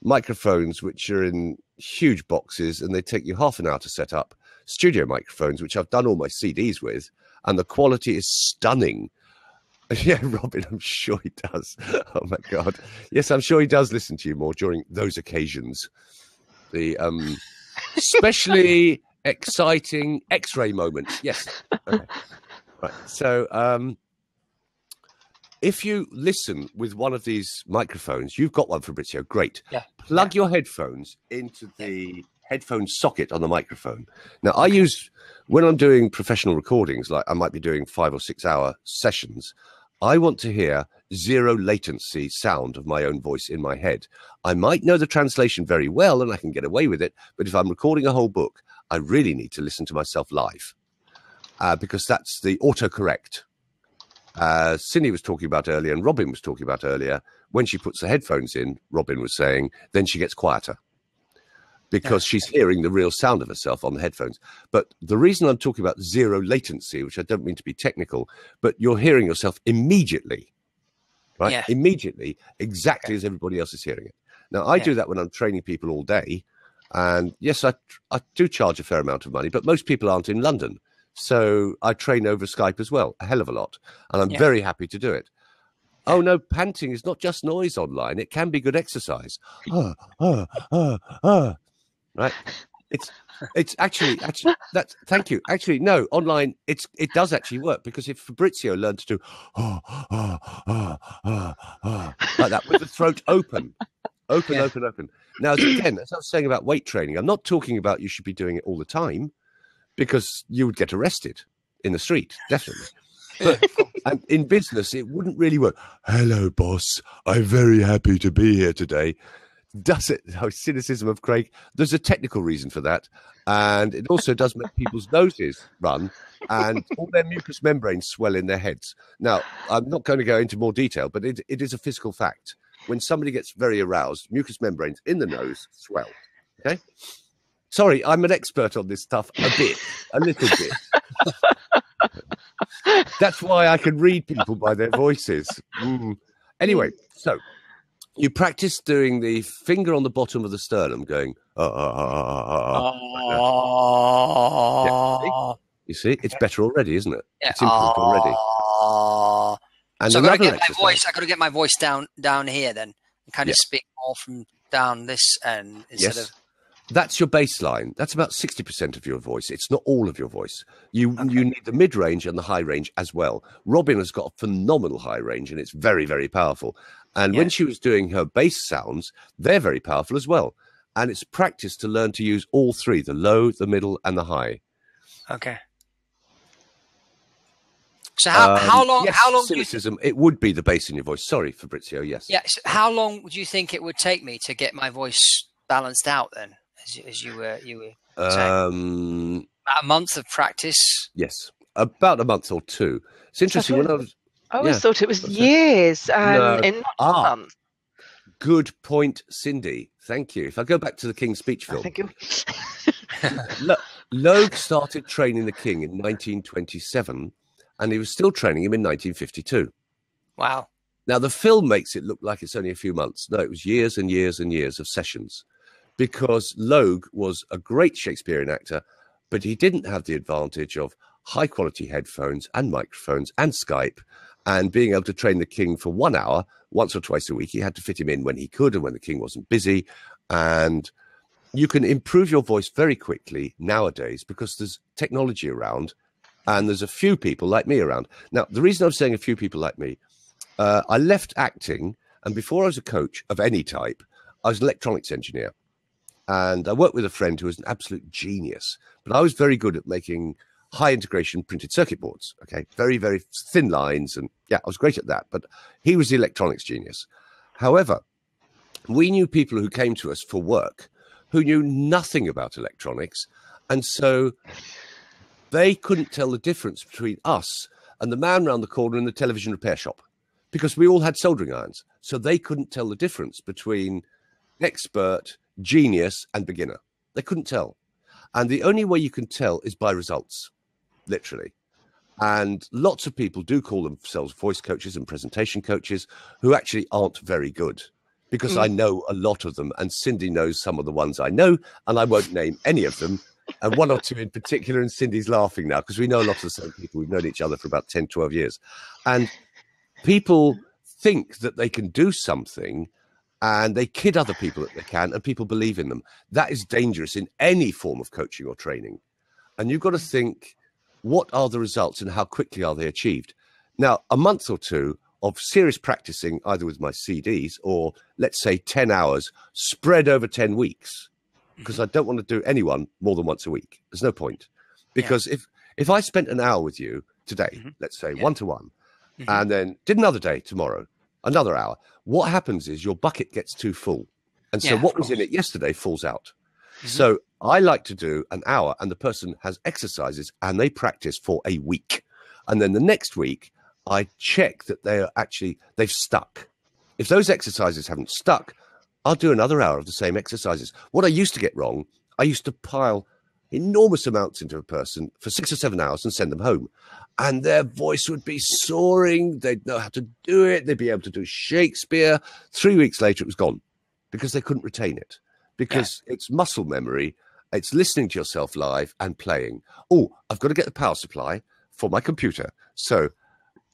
microphones which are in huge boxes and they take you half an hour to set up, studio microphones, which I've done all my CDs with, and the quality is stunning. Yeah, Robin, I'm sure he does. Oh, my God. Yes, I'm sure he does listen to you more during those occasions. The especially exciting X-ray moments. Yes. Okay. Right. So if you listen with one of these microphones, you've got one, Fabrizio. Great. Yeah. Plug your headphones into the headphone socket on the microphone. Now, I use, when I'm doing professional recordings, like I might be doing 5 or 6 hour sessions, I want to hear zero latency sound of my own voice in my head. I might know the translation very well and I can get away with it, but if I'm recording a whole book, I really need to listen to myself live because that's the autocorrect. Cindy was talking about earlier and Robin was talking about earlier, when she puts the headphones in, Robin was saying, then she gets quieter because she's hearing the real sound of herself on the headphones. But the reason I'm talking about zero latency, which I don't mean to be technical, but you're hearing yourself immediately, right? Yeah. Immediately, exactly as everybody else is hearing it. Now, I do that when I'm training people all day. And yes, I do charge a fair amount of money, but most people aren't in London. So I train over Skype as well, a hell of a lot. And I'm very happy to do it. Oh, no, panting is not just noise online. It can be good exercise. Right? It's actually that's thank you. Actually, no, online it does actually work, because if Fabrizio learned to do like that with the throat open. Now, again, as I was saying about weight training, I'm not talking about you should be doing it all the time, because you would get arrested in the street, definitely. But in business, it wouldn't really work. Hello, boss. I'm very happy to be here today. Does it? Oh, cynicism of Craig. There's a technical reason for that. And it also does make people's noses run and all their mucous membranes swell in their heads. Now, I'm not going to go into more detail, but it is a physical fact. When somebody gets very aroused, mucous membranes in the nose swell. Okay? Sorry, I'm an expert on this stuff a little bit. That's why I can read people by their voices. Anyway, so you practice doing the finger on the bottom of the sternum going, Yeah, you see, it's better already, isn't it? Yeah. It's improved already. And so I got to get my voice down here then, and kind of speak more from down this end instead of. That's your baseline. That's about 60% of your voice. It's not all of your voice. You need the mid-range and the high range as well. Robin has got a phenomenal high range, and it's very, very powerful. And when she was doing her bass sounds, they're very powerful as well. And it's practice to learn to use all three, the low, the middle, and the high. Okay. So how long? Yes, how long? Cynicism. It would be the bass in your voice. Sorry, Fabrizio. Yes. Yeah. So how long would you think it would take me to get my voice balanced out then? As you were saying? About a month of practice. Yes, about a month or two. It's interesting. When I always thought it was years and not a month. Good point, Cindy. Thank you. If I go back to the King's Speech film, Logue started training the King in 1927, and he was still training him in 1952. Wow. Now, the film makes it look like it's only a few months. No, it was years and years and years of sessions, because Logue was a great Shakespearean actor, but he didn't have the advantage of high-quality headphones and microphones and Skype and being able to train the King for 1 hour once or twice a week. He had to fit him in when he could and when the King wasn't busy. And you can improve your voice very quickly nowadays because there's technology around and there's a few people like me around. Now, the reason I'm saying a few people like me, I left acting, and before I was a coach of any type, I was an electronics engineer. And I worked with a friend who was an absolute genius, but I was very good at making high integration printed circuit boards. Okay. Very, very thin lines. And I was great at that, but he was the electronics genius. However, we knew people who came to us for work who knew nothing about electronics. And so they couldn't tell the difference between us and the man round the corner in the television repair shop, because we all had soldering irons. So they couldn't tell the difference between expert, genius, and beginner. They couldn't tell. And the only way you can tell is by results, literally. And lots of people do call themselves voice coaches and presentation coaches who actually aren't very good, because I know a lot of them, and Cindy knows some of the ones I know, and I won't name any of them, and one or two in particular, and Cindy's laughing now because we know a lot of the same people. We've known each other for about 10, 12 years. And people think that they can do something and they kid other people that they can, and people believe in them. That is dangerous in any form of coaching or training. And you've got to think, what are the results and how quickly are they achieved? Now, a month or two of serious practicing, either with my CDs or, let's say, 10 hours spread over 10 weeks, because I don't want to do anyone more than once a week. There's no point. Because if I spent an hour with you today, let's say one-to-one, and then did another day tomorrow, another hour, what happens is your bucket gets too full. And so what was in it yesterday falls out. So I like to do an hour, and the person has exercises and they practice for a week. And then the next week, I check that they've stuck. If those exercises haven't stuck, I'll do another hour of the same exercises. What I used to get wrong, I used to pile enormous amounts into a person for 6 or 7 hours and send them home. And their voice would be soaring. They'd know how to do it. They'd be able to do Shakespeare. 3 weeks later, it was gone because they couldn't retain it, because it's muscle memory. It's listening to yourself live and playing. Oh, I've got to get the power supply for my computer. So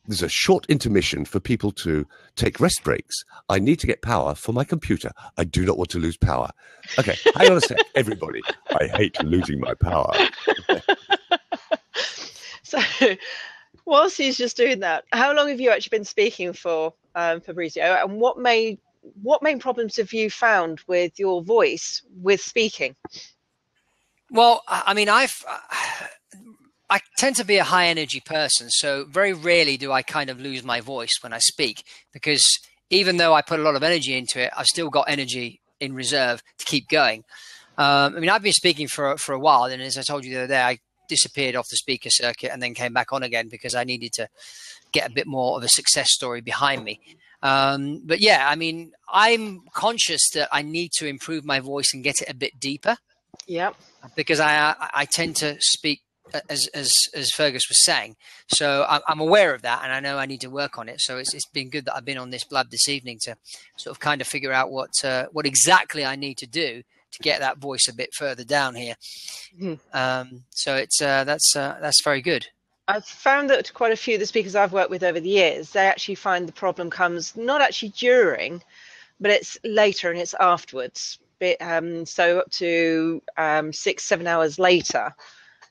There's a short intermission for people to take rest breaks. I need to get power for my computer. I do not want to lose power. Okay, hang on a sec, everybody. I hate losing my power. So, whilst he's just doing that, how long have you actually been speaking for, Fabrizio? And what main problems have you found with your voice with speaking? Well, I mean, I tend to be a high energy person, so very rarely do I kind of lose my voice when I speak, because even though I put a lot of energy into it, I've still got energy in reserve to keep going. I mean, I've been speaking for a while, and as I told you the other day, I disappeared off the speaker circuit and then came back on again because I needed to get a bit more of a success story behind me. But yeah, I mean, I'm conscious that I need to improve my voice and get it a bit deeper. Yeah. Because I tend to speak as Fergus was saying, so I'm aware of that, and I know I need to work on it. So it's been good that I've been on this blab this evening to sort of kind of figure out what exactly I need to do to get that voice a bit further down here. So it's that's very good. I've found that quite a few of the speakers I've worked with over the years, they actually find the problem comes not actually during, but it's later and it's afterwards. So up to 6-7 hours later,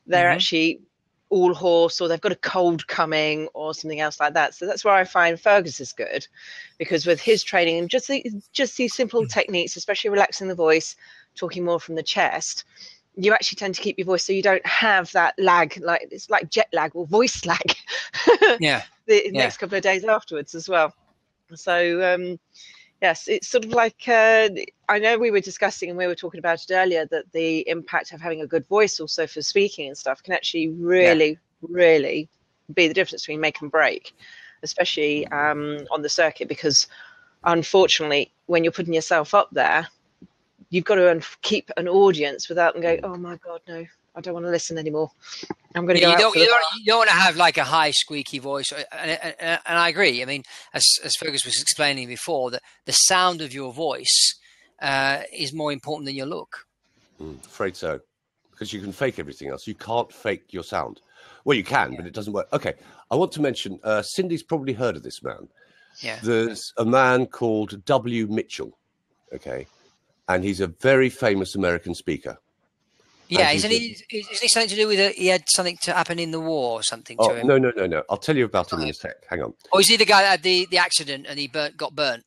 they're actually all hoarse, or they've got a cold coming or something else like that. So that's where I find Fergus is good, because with his training and just these simple techniques, especially relaxing the voice, talking more from the chest, you actually tend to keep your voice so you don't have that lag, like it's like jet lag or voice lag. The next couple of days afterwards as well. So yes, it's sort of like I know we were discussing and we were talking about it earlier, that the impact of having a good voice also for speaking and stuff can actually really be the difference between make and break, especially on the circuit, because unfortunately when you're putting yourself up there, you've got to keep an audience without them going, oh my God, no, I don't want to listen anymore. I'm going to go out. You don't want to have like a high squeaky voice. And I agree. I mean, as Fergus was explaining before, that the sound of your voice is more important than your look. Afraid so. Because you can fake everything else. You can't fake your sound. Well, you can, but it doesn't work. Okay, I want to mention, Cindy's probably heard of this man. Yeah. There's a man called W. Mitchell, okay? And he's a very famous American speaker. Yeah, isn't he something to do with he had something to happen in the war or something to him? No. I'll tell you about him in a sec. Hang on. Or is he the guy that had the accident and he got burnt?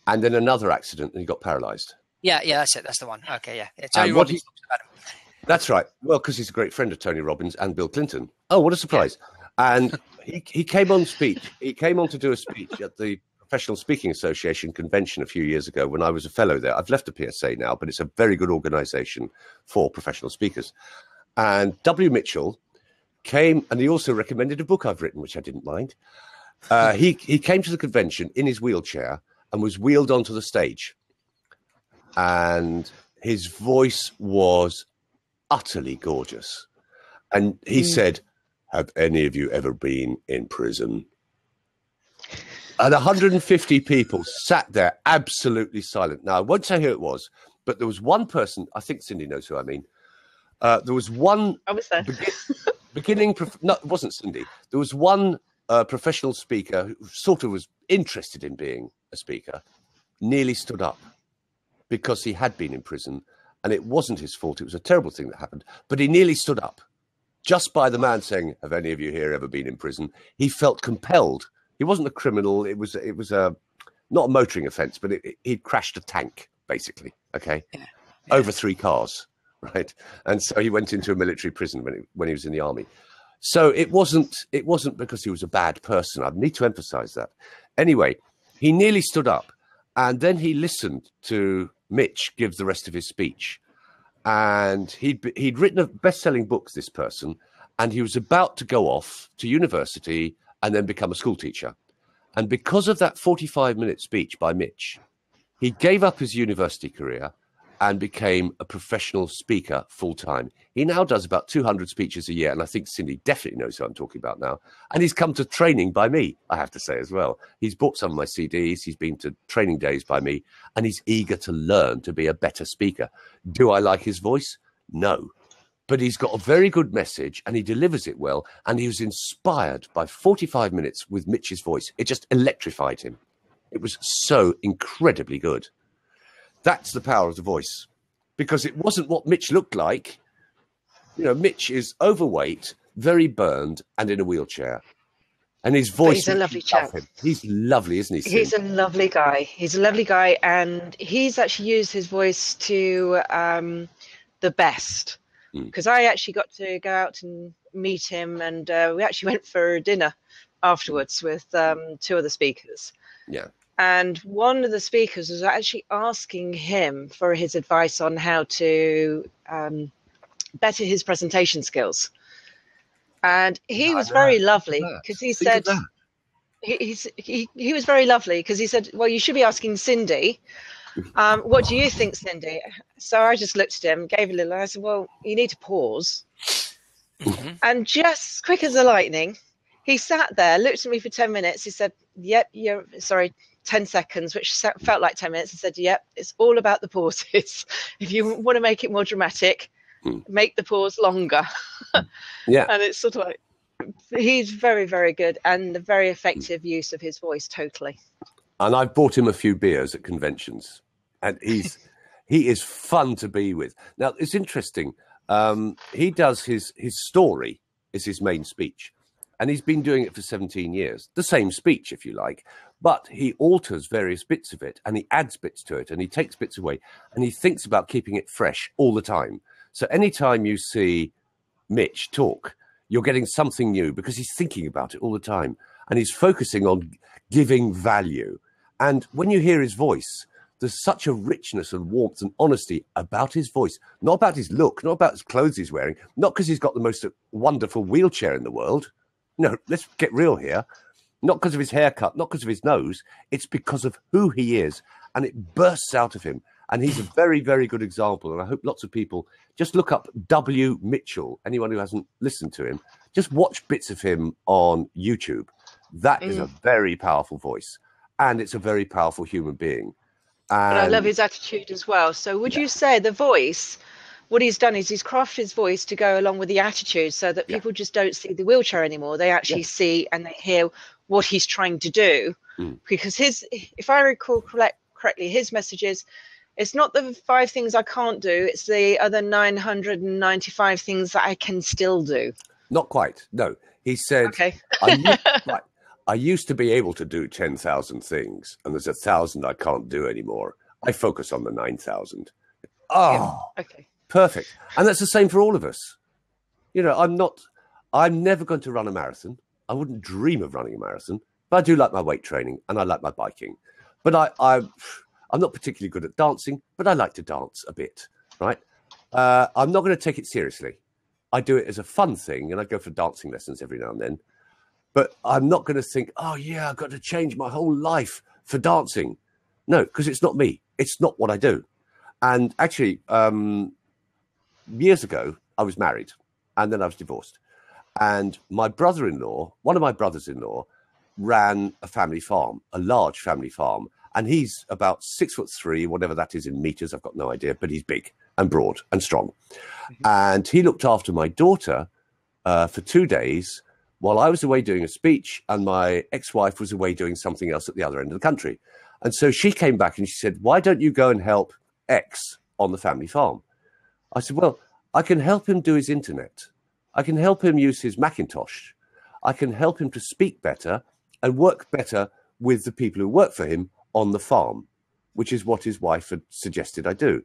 And then another accident and he got paralysed. Yeah, that's it. That's the one. Okay, yeah. Tony Robbins talks about him. That's right. Well, because he's a great friend of Tony Robbins and Bill Clinton. Oh, what a surprise. Yeah. And he came on speech. He came on to do a speech at the Professional Speaking Association convention a few years ago when I was a fellow there. I've left the PSA now, but it's a very good organization for professional speakers. And W. Mitchell came, and he also recommended a book I've written, which I didn't mind. He came to the convention in his wheelchair and was wheeled onto the stage. And his voice was utterly gorgeous. And he said, have any of you ever been in prison? And 150 people sat there absolutely silent. Now, I won't say who it was, but there was one person, I think Cindy knows who I mean. There was one no, it wasn't Cindy. There was one professional speaker who sort of was interested in being a speaker, nearly stood up because he had been in prison. And it wasn't his fault. It was a terrible thing that happened. But he nearly stood up just by the man saying, have any of you here ever been in prison? He felt compelled. He wasn't a criminal. It was a not a motoring offence, but he'd crashed a tank, basically, okay, over 3 cars, right? And so he went into a military prison when he was in the army. So it wasn't because he was a bad person. I need to emphasise that. Anyway, he nearly stood up, and then he listened to Mitch give the rest of his speech. And he'd written best-selling books, this person, and he was about to go off to university and then become a school teacher. And because of that 45-minute speech by Mitch, he gave up his university career and became a professional speaker full-time. He now does about 200 speeches a year, and I think Cindy definitely knows who I'm talking about now. And he's come to training by me, I have to say as well. He's bought some of my CDs, he's been to training days by me, and he's eager to learn to be a better speaker. Do I like his voice? No. but he's got a very good message and he delivers it well. And he was inspired by 45 minutes with Mitch's voice. It just electrified him. It was so incredibly good. That's the power of the voice, because it wasn't what Mitch looked like. You know, Mitch is overweight, very burned, and in a wheelchair. And his voice. He's a lovely chap. He's lovely, isn't he, Sue? He's a lovely guy. He's a lovely guy, and he's actually used his voice to the best. Because I actually got to go out and meet him, and we actually went for dinner afterwards with 2 of the speakers. Yeah. And one of the speakers was actually asking him for his advice on how to better his presentation skills. And he was very lovely, because he said he was very lovely, because he said, well, you should be asking Cindy. What do you think, Cindy? So I just looked at him, gave a little, I said, well, you need to pause. And just quick as a lightning, he sat there, looked at me for 10 minutes. He said, yep, 10 seconds, which felt like 10 minutes. He said, yep, it's all about the pauses. If you want to make it more dramatic, make the pause longer. Yeah. And it's sort of like, he's very, very good, and a very effective use of his voice, totally. And I've bought him a few beers at conventions, and he is fun to be with. Now, it's interesting. He does his story is his main speech, and he's been doing it for 17 years. The same speech, if you like, but he alters various bits of it, and he adds bits to it, and he takes bits away, and he thinks about keeping it fresh all the time. So anytime you see Mitch talk, you're getting something new, because he's thinking about it all the time, and he's focusing on giving value. And when you hear his voice, there's such a richness and warmth and honesty about his voice, not about his look, not about his clothes he's wearing, not because he's got the most wonderful wheelchair in the world. No, let's get real here. Not because of his haircut, not because of his nose. It's because of who he is, and it bursts out of him. And he's a very, very good example. And I hope lots of people just look up W. Mitchell. Anyone who hasn't listened to him, just watch bits of him on YouTube. That is a very powerful voice. And it's a very powerful human being. And I love his attitude as well. So would you say the voice, what he's done is he's crafted his voice to go along with the attitude, so that people just don't see the wheelchair anymore. They actually see and they hear what he's trying to do. Because if I recall correctly, his message is, it's not the 5 things I can't do, it's the other 995 things that I can still do. Not quite. No, he said, okay. I used to be able to do 10,000 things, and there's 1,000 I can't do anymore. I focus on the 9,000. Oh, okay. Perfect. And that's the same for all of us. You know, I'm never going to run a marathon. I wouldn't dream of running a marathon, but I do like my weight training and I like my biking. But I'm not particularly good at dancing, but I like to dance a bit, right? I'm not going to take it seriously. I do it as a fun thing, and I go for dancing lessons every now and then. But I'm not going to think, oh, yeah, I've got to change my whole life for dancing. No, because it's not me. It's not what I do. And actually, years ago, I was married, and then I was divorced. And my brother-in-law, one of my brothers-in-law, ran a family farm, a large family farm. And he's about 6'3", whatever that is in meters. I've got no idea, but he's big and broad and strong. And he looked after my daughter for 2 days while I was away doing a speech, and my ex-wife was away doing something else at the other end of the country. And so she came back and she said, why don't you go and help X on the family farm? I said, well, I can help him do his internet. I can help him use his Macintosh. I can help him to speak better and work better with the people who work for him on the farm, which is what his wife had suggested I do.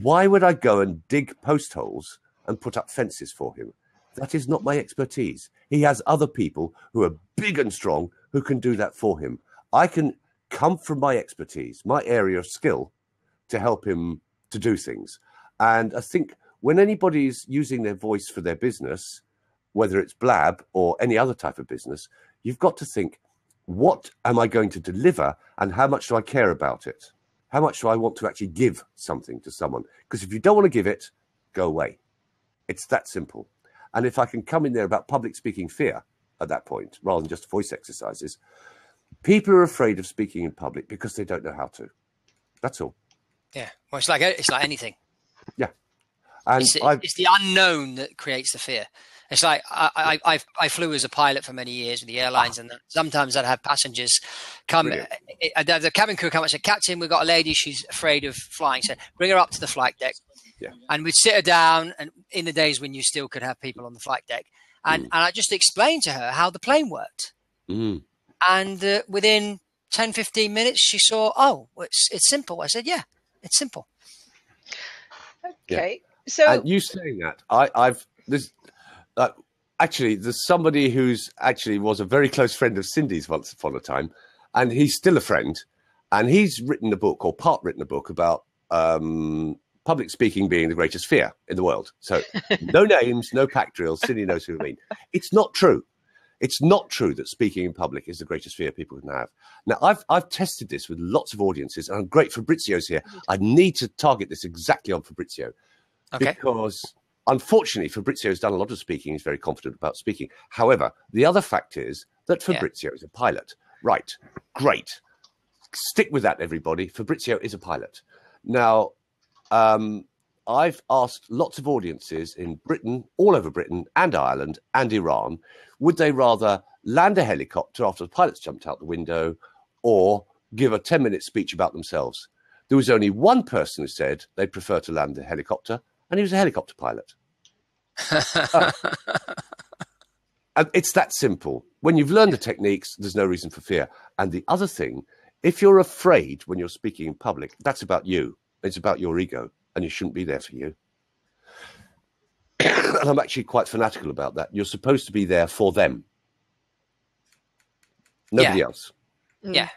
Why would I go and dig post holes and put up fences for him? That is not my expertise. He has other people who are big and strong who can do that for him. I can come from my expertise, my area of skill, to help him to do things. And I think when anybody's using their voice for their business, whether it's Blab or any other type of business, you've got to think, what am I going to deliver and how much do I care about it? How much do I want to actually give something to someone? Because if you don't want to give it, go away. It's that simple. And if I can come in there about public speaking fear at that point, rather than just voice exercises, people are afraid of speaking in public because they don't know how to. That's all. Yeah. Well, it's like anything. Yeah. And it's the unknown that creates the fear. It's like I flew as a pilot for many years with the airlines, and sometimes I'd have passengers come. The cabin crew come and say, "Captain, we've got a lady. She's afraid of flying. So bring her up to the flight deck." Yeah. And we'd sit her down, and in the days when you still could have people on the flight deck, and I just explained to her how the plane worked. And within 10, 15 minutes, she saw, oh, it's simple. I said, yeah, it's simple. Okay. Yeah. So, and you saying that, actually, there's somebody who's actually was a very close friend of Cindy's once upon a time, and he's still a friend, and he's written a book, or part written a book, about public speaking being the greatest fear in the world. So no names, no pack drills. Cindy knows who I mean. It's not true. It's not true that speaking in public is the greatest fear people can have. Now, I've tested this with lots of audiences, and I'm great. Fabrizio's here. I need to target this exactly on Fabrizio, because unfortunately, Fabrizio's done a lot of speaking. He's very confident about speaking. However, the other fact is that Fabrizio is a pilot. Right. Great. Stick with that, everybody. Fabrizio is a pilot. Now, I've asked lots of audiences in Britain, all over Britain and Ireland and Iran, would they rather land a helicopter after the pilots jumped out the window or give a 10-minute speech about themselves? There was only one person who said they'd prefer to land a helicopter, and he was a helicopter pilot. And it's that simple. When you've learned the techniques, there's no reason for fear. And the other thing, if you're afraid when you're speaking in public, that's about you. It's about your ego, and you shouldn't be there for you. And I'm actually quite fanatical about that. You're supposed to be there for them. Nobody else. Yeah.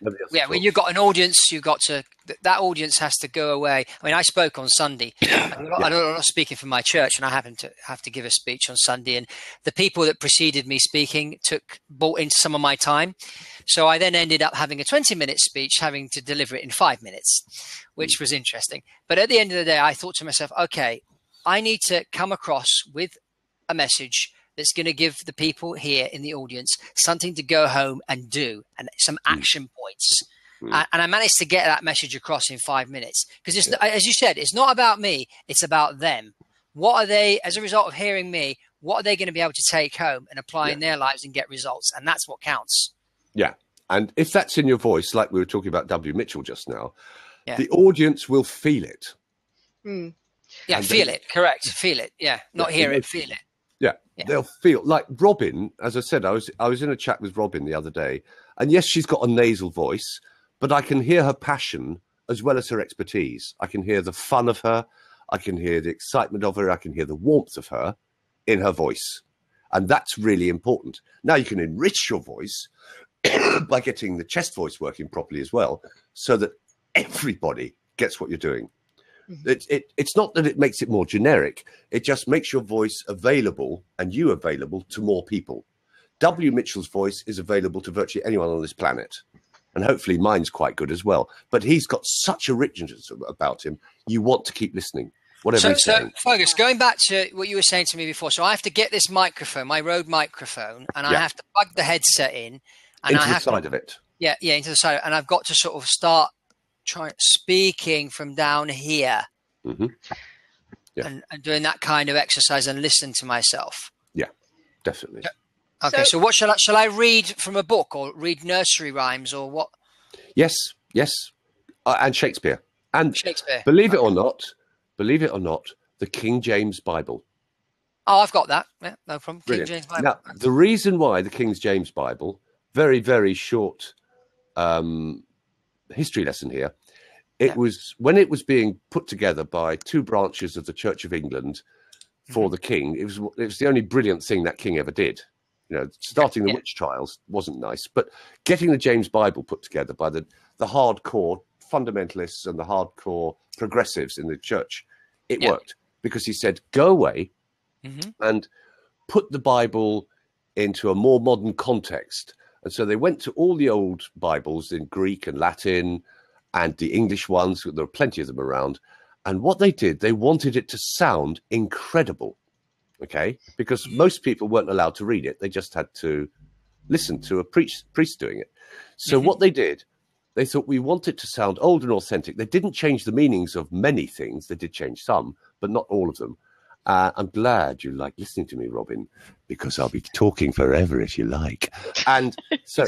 When you've got an audience, you've got to, that audience has to go away. I mean, I spoke on Sunday. I'm not speaking for my church, and I happen to have to give a speech on Sunday. And the people that preceded me speaking bought into some of my time. So I then ended up having a 20-minute speech, having to deliver it in 5 minutes, which was interesting. But at the end of the day, I thought to myself, okay, I need to come across with a message that's going to give the people here in the audience something to go home and do, and some action points. And I managed to get that message across in 5 minutes. Because as you said, it's not about me, it's about them. What are they, as a result of hearing me, what are they going to be able to take home and apply in their lives and get results? And that's what counts. Yeah. And if that's in your voice, like we were talking about W. Mitchell just now, the audience will feel it. Yeah, feel it. Correct. Feel it. Yeah. Not hear it, feel it. Yeah, they'll feel like Robin. As I said, I was in a chat with Robin the other day, and yes, she's got a nasal voice, but I can hear her passion as well as her expertise. I can hear the fun of her. I can hear the excitement of her. I can hear the warmth of her in her voice. And that's really important. Now you can enrich your voice by getting the chest voice working properly as well, so that everybody gets what you're doing. It's not that it makes it more generic. It just makes your voice available and you available to more people. W. Mitchell's voice is available to virtually anyone on this planet. And hopefully mine's quite good as well. But he's got such a richness about him. You want to keep listening, whatever he's saying. So, Fergus, going back to what you were saying to me before. So I have to get this microphone, my Rode microphone, and I have to plug the headset in. And into the side of it. Yeah, into the side. And I've got to sort of start speaking from down here. And doing that kind of exercise and listen to myself. Yeah, definitely. Okay, so what shall I read from a book, or read nursery rhymes, or what? Yes, and Shakespeare. And Shakespeare. Believe it or not, the King James Bible. Oh, I've got that. Yeah, no problem. Brilliant. King James Bible. Now, the reason why the King James Bible, very, very short history lesson here. It was when it was being put together by two branches of the Church of England for the king. It was the only brilliant thing that king ever did. You know, starting the witch trials wasn't nice, but getting the James Bible put together by the hardcore fundamentalists and the hardcore progressives in the church, it worked, because he said, go away and put the Bible into a more modern context. And so they went to all the old Bibles in Greek and Latin and the English ones. There are plenty of them around. And what they did, they wanted it to sound incredible, okay? Because most people weren't allowed to read it. They just had to listen to a priest doing it. So what they did, they thought, we want it to sound old and authentic. They didn't change the meanings of many things. They did change some, but not all of them. I'm glad you like listening to me, Robin, because I'll be talking forever if you like. And so,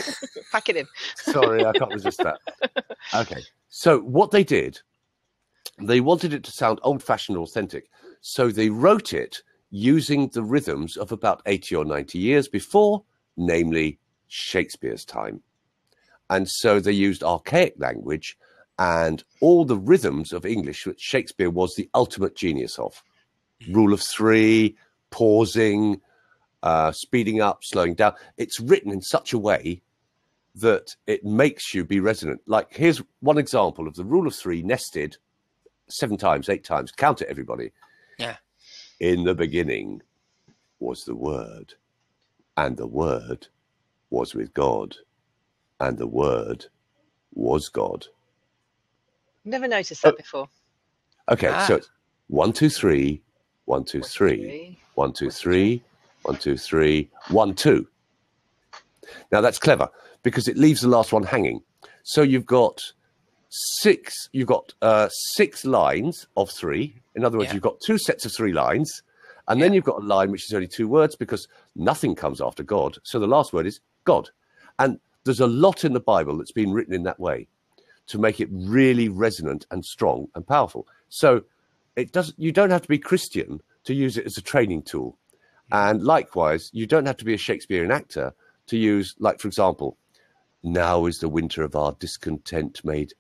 pack it in. Sorry, I can't resist that. Okay, so what they did, they wanted it to sound old-fashioned, authentic, so they wrote it using the rhythms of about 80 or 90 years before, namely Shakespeare's time. And so they used archaic language and all the rhythms of English, which Shakespeare was the ultimate genius of. Rule of three, pausing, speeding up, slowing down. It's written in such a way that it makes you be resonant. Like, here's one example of the rule of three nested 7 times, 8 times. Count it, everybody. Yeah. In the beginning was the Word, and the Word was with God, and the Word was God. Never noticed that before. Okay, so it's 1, 2, 3, 1, 2, 3, 1, 2, 3, 1, 2, 3, 1, 2. Now that's clever because it leaves the last one hanging. So you've got 6 lines of 3. In other words, you've got 2 sets of 3 lines, and then you've got a line which is only 2 words because nothing comes after God. So the last word is God. And there's a lot in the Bible that's been written in that way to make it really resonant and strong and powerful. So you don't have to be Christian to use it as a training tool. And likewise, you don't have to be a Shakespearean actor to use, like, for example, now is the winter of our discontent made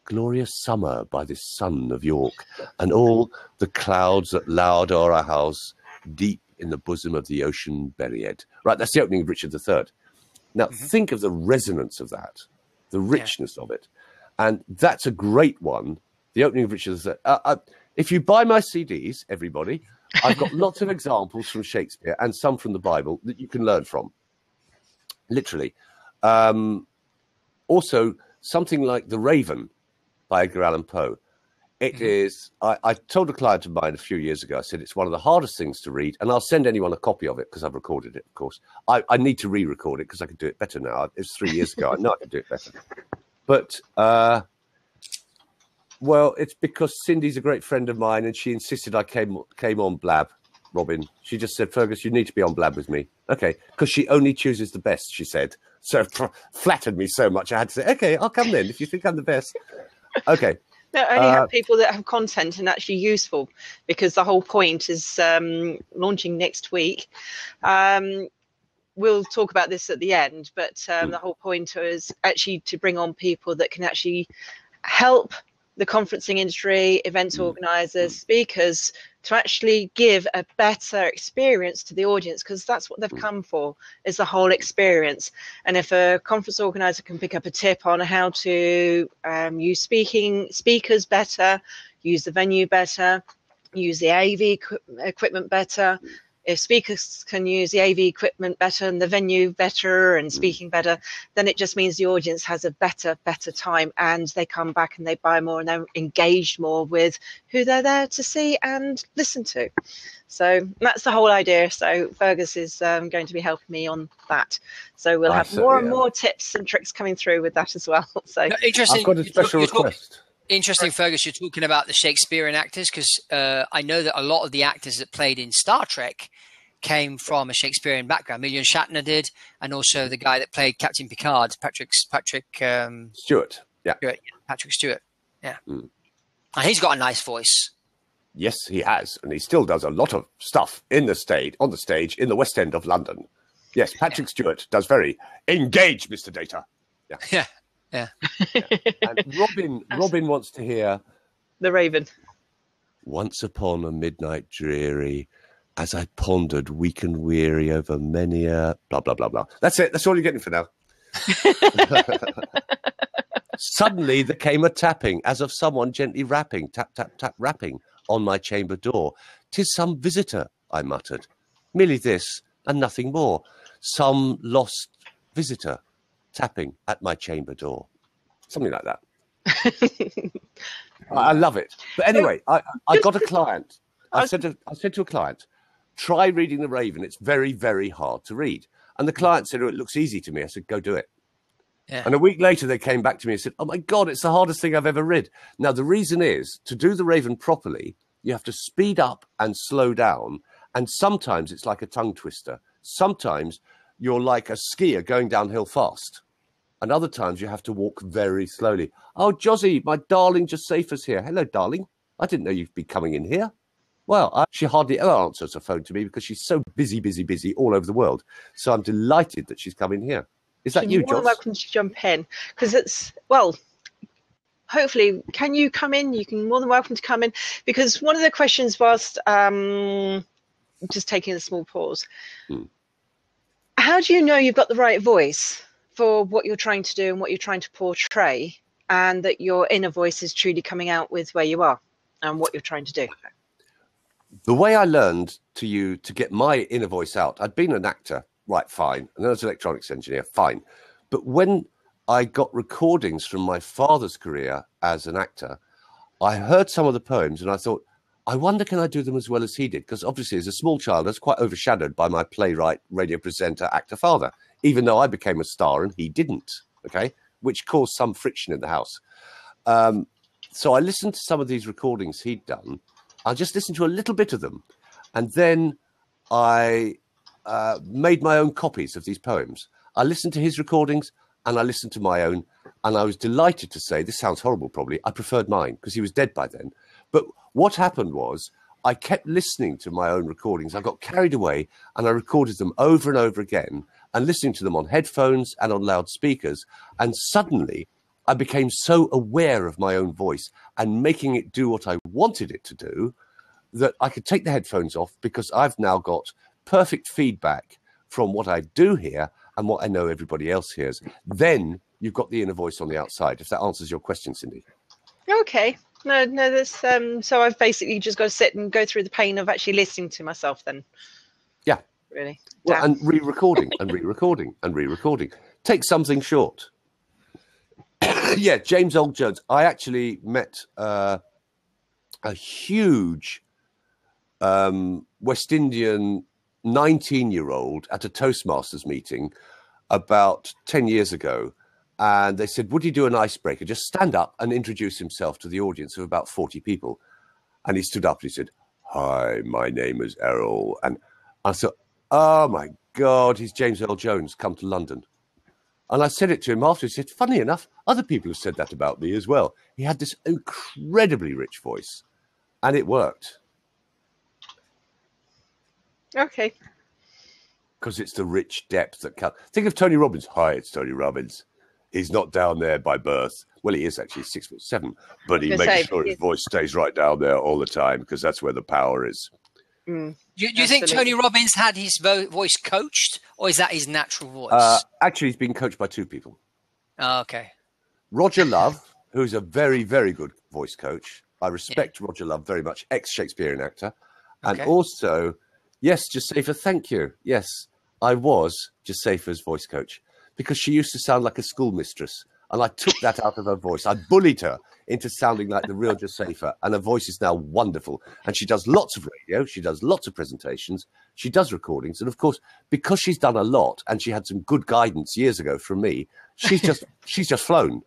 glorious summer by this sun of York, and all the clouds that loud o'er our house, deep in the bosom of the ocean buried. Right, that's the opening of Richard III. Now, think of the resonance of that, the richness of it. And that's a great one, the opening of Richard III. If you buy my CDs, everybody, I've got lots of examples from Shakespeare and some from the Bible that you can learn from, literally. Also, something like The Raven by Edgar Allan Poe. It is, I told a client of mine a few years ago, I said, it's one of the hardest things to read, and I'll send anyone a copy of it because I've recorded it, of course. I need to re-record it because I can do it better now. It was 3 years ago. I know I can do it better. But, well, it's because Cindy's a great friend of mine, and she insisted I came on Blab, Robin. She just said, Fergus, you need to be on Blab with me. Okay, because she only chooses the best, she said. So flattered me so much, I had to say, okay, I'll come then if you think I'm the best. Okay. No, only have people that have content and actually useful, because the whole point is launching next week. We'll talk about this at the end, but the whole point is actually to bring on people that can actually help the conferencing industry, events organizers, speakers, to actually give a better experience to the audience, because that's what they've come for, is the whole experience. And if a conference organizer can pick up a tip on how to use speakers better, use the venue better, use the AV equipment better, if speakers can use the AV equipment better and the venue better and speaking better, then it just means the audience has a better time, and they come back and they buy more and they're engaged more with who they're there to see and listen to. So that's the whole idea. So Fergus is going to be helping me on that. So we'll have more and more tips and tricks coming through with that as well. So interesting. I've got a special request. Interesting, Fergus, you're talking about the Shakespearean actors, because I know that a lot of the actors that played in Star Trek came from a Shakespearean background. William Shatner did, and also the guy that played Captain Picard, Patrick Stewart. Yeah. Patrick Stewart. Yeah. And he's got a nice voice. Yes, he has, and he still does a lot of stuff on the stage in the West End of London. Yes, Patrick Stewart does very engage, Mr. Data. Yeah. And Robin wants to hear The Raven. Once upon a midnight dreary, as I pondered weak and weary over many a blah, blah, blah, blah. That's it. That's all you're getting for now. Suddenly there came a tapping, as of someone gently rapping, tap, tap, tap, rapping on my chamber door. 'Tis some visitor, I muttered. Merely this and nothing more. Some lost visitor tapping at my chamber door. Something like that. I love it. But anyway, I got a client. I said to a client, try reading The Raven. It's very, very hard to read. And the client said, oh, it looks easy to me. I said, go do it. Yeah. And a week later, they came back to me and said, oh, my God, it's the hardest thing I've ever read. Now, the reason is, to do The Raven properly, You have to speed up and slow down. And sometimes it's like a tongue twister. Sometimes you're like a skier going downhill fast. And other times you have to walk very slowly. Oh, Josie, my darling Josepha's here. Hello, darling. I didn't know you'd be coming in here. Well, she hardly ever answers her phone to me because she's so busy all over the world. So I'm delighted that she's come in here. Is that you, Joss? You're welcome to jump in because it's, well, hopefully, can you come in? You can more than welcome to come in because one of the questions whilst just taking a small pause, how do you know you've got the right voice for what you're trying to do and what you're trying to portray, and that your inner voice is truly coming out with where you are and what you're trying to do? The way I learned to get my inner voice out, I'd been an actor, right, fine, and then I was an electronics engineer, fine. But when I got recordings from my father's career as an actor, I heard some of the poems and I thought, I wonder, can I do them as well as he did? Because obviously, as a small child, I was quite overshadowed by my playwright, radio presenter, actor father, even though I became a star and he didn't, okay, which caused some friction in the house. So I listened to some of these recordings he'd done. I just listened to a little bit of them. And then I made my own copies of these poems. I listened to his recordings and I listened to my own. And I was delighted to say, this sounds horrible probably, I preferred mine because he was dead by then. But what happened was I kept listening to my own recordings. I got carried away and I recorded them over and over again and listening to them on headphones and on loudspeakers. And suddenly I became so aware of my own voice and making it do what I wanted it to do that I could take the headphones off because I've now got perfect feedback from what I do hear and what I know everybody else hears. Then you've got the inner voice on the outside, if that answers your question, Cindy. Okay. No, that's so I've basically just got to sit and go through the pain of actually listening to myself then. Yeah. Really. Well, and re-recording and re-recording and re-recording. Take something short. Yeah, James Earl Jones. I actually met a huge West Indian 19-year-old at a Toastmasters meeting about 10 years ago. And they said, would he do an icebreaker? Just stand up and introduce himself to the audience of about 40 people. And he stood up and he said, hi, my name is Errol. And I thought, oh, my God, he's James Earl Jones, come to London. And I said it to him after. He said, funny enough, other people have said that about me as well. He had this incredibly rich voice. And it worked. Okay. Because it's the rich depth that counts. Think of Tony Robbins. Hi, it's Tony Robbins. He's not down there by birth. Well, he is actually 6'7", but he makes sure his voice stays right down there all the time because that's where the power is. Do you think Tony Robbins had his voice coached, or is that his natural voice? Actually, he's been coached by two people. Oh, okay. Roger Love, who's a very, very good voice coach. I respect Roger Love very much, ex-Shakespearean actor. And also, yes, Josepha, thank you. Yes, I was Josepha's voice coach because she used to sound like a schoolmistress. And I took that out of her voice. I bullied her into sounding like the real Josepha. And her voice is now wonderful. And she does lots of radio. She does lots of presentations. She does recordings. And of course, because she's done a lot and she had some good guidance years ago from me, she's just flown.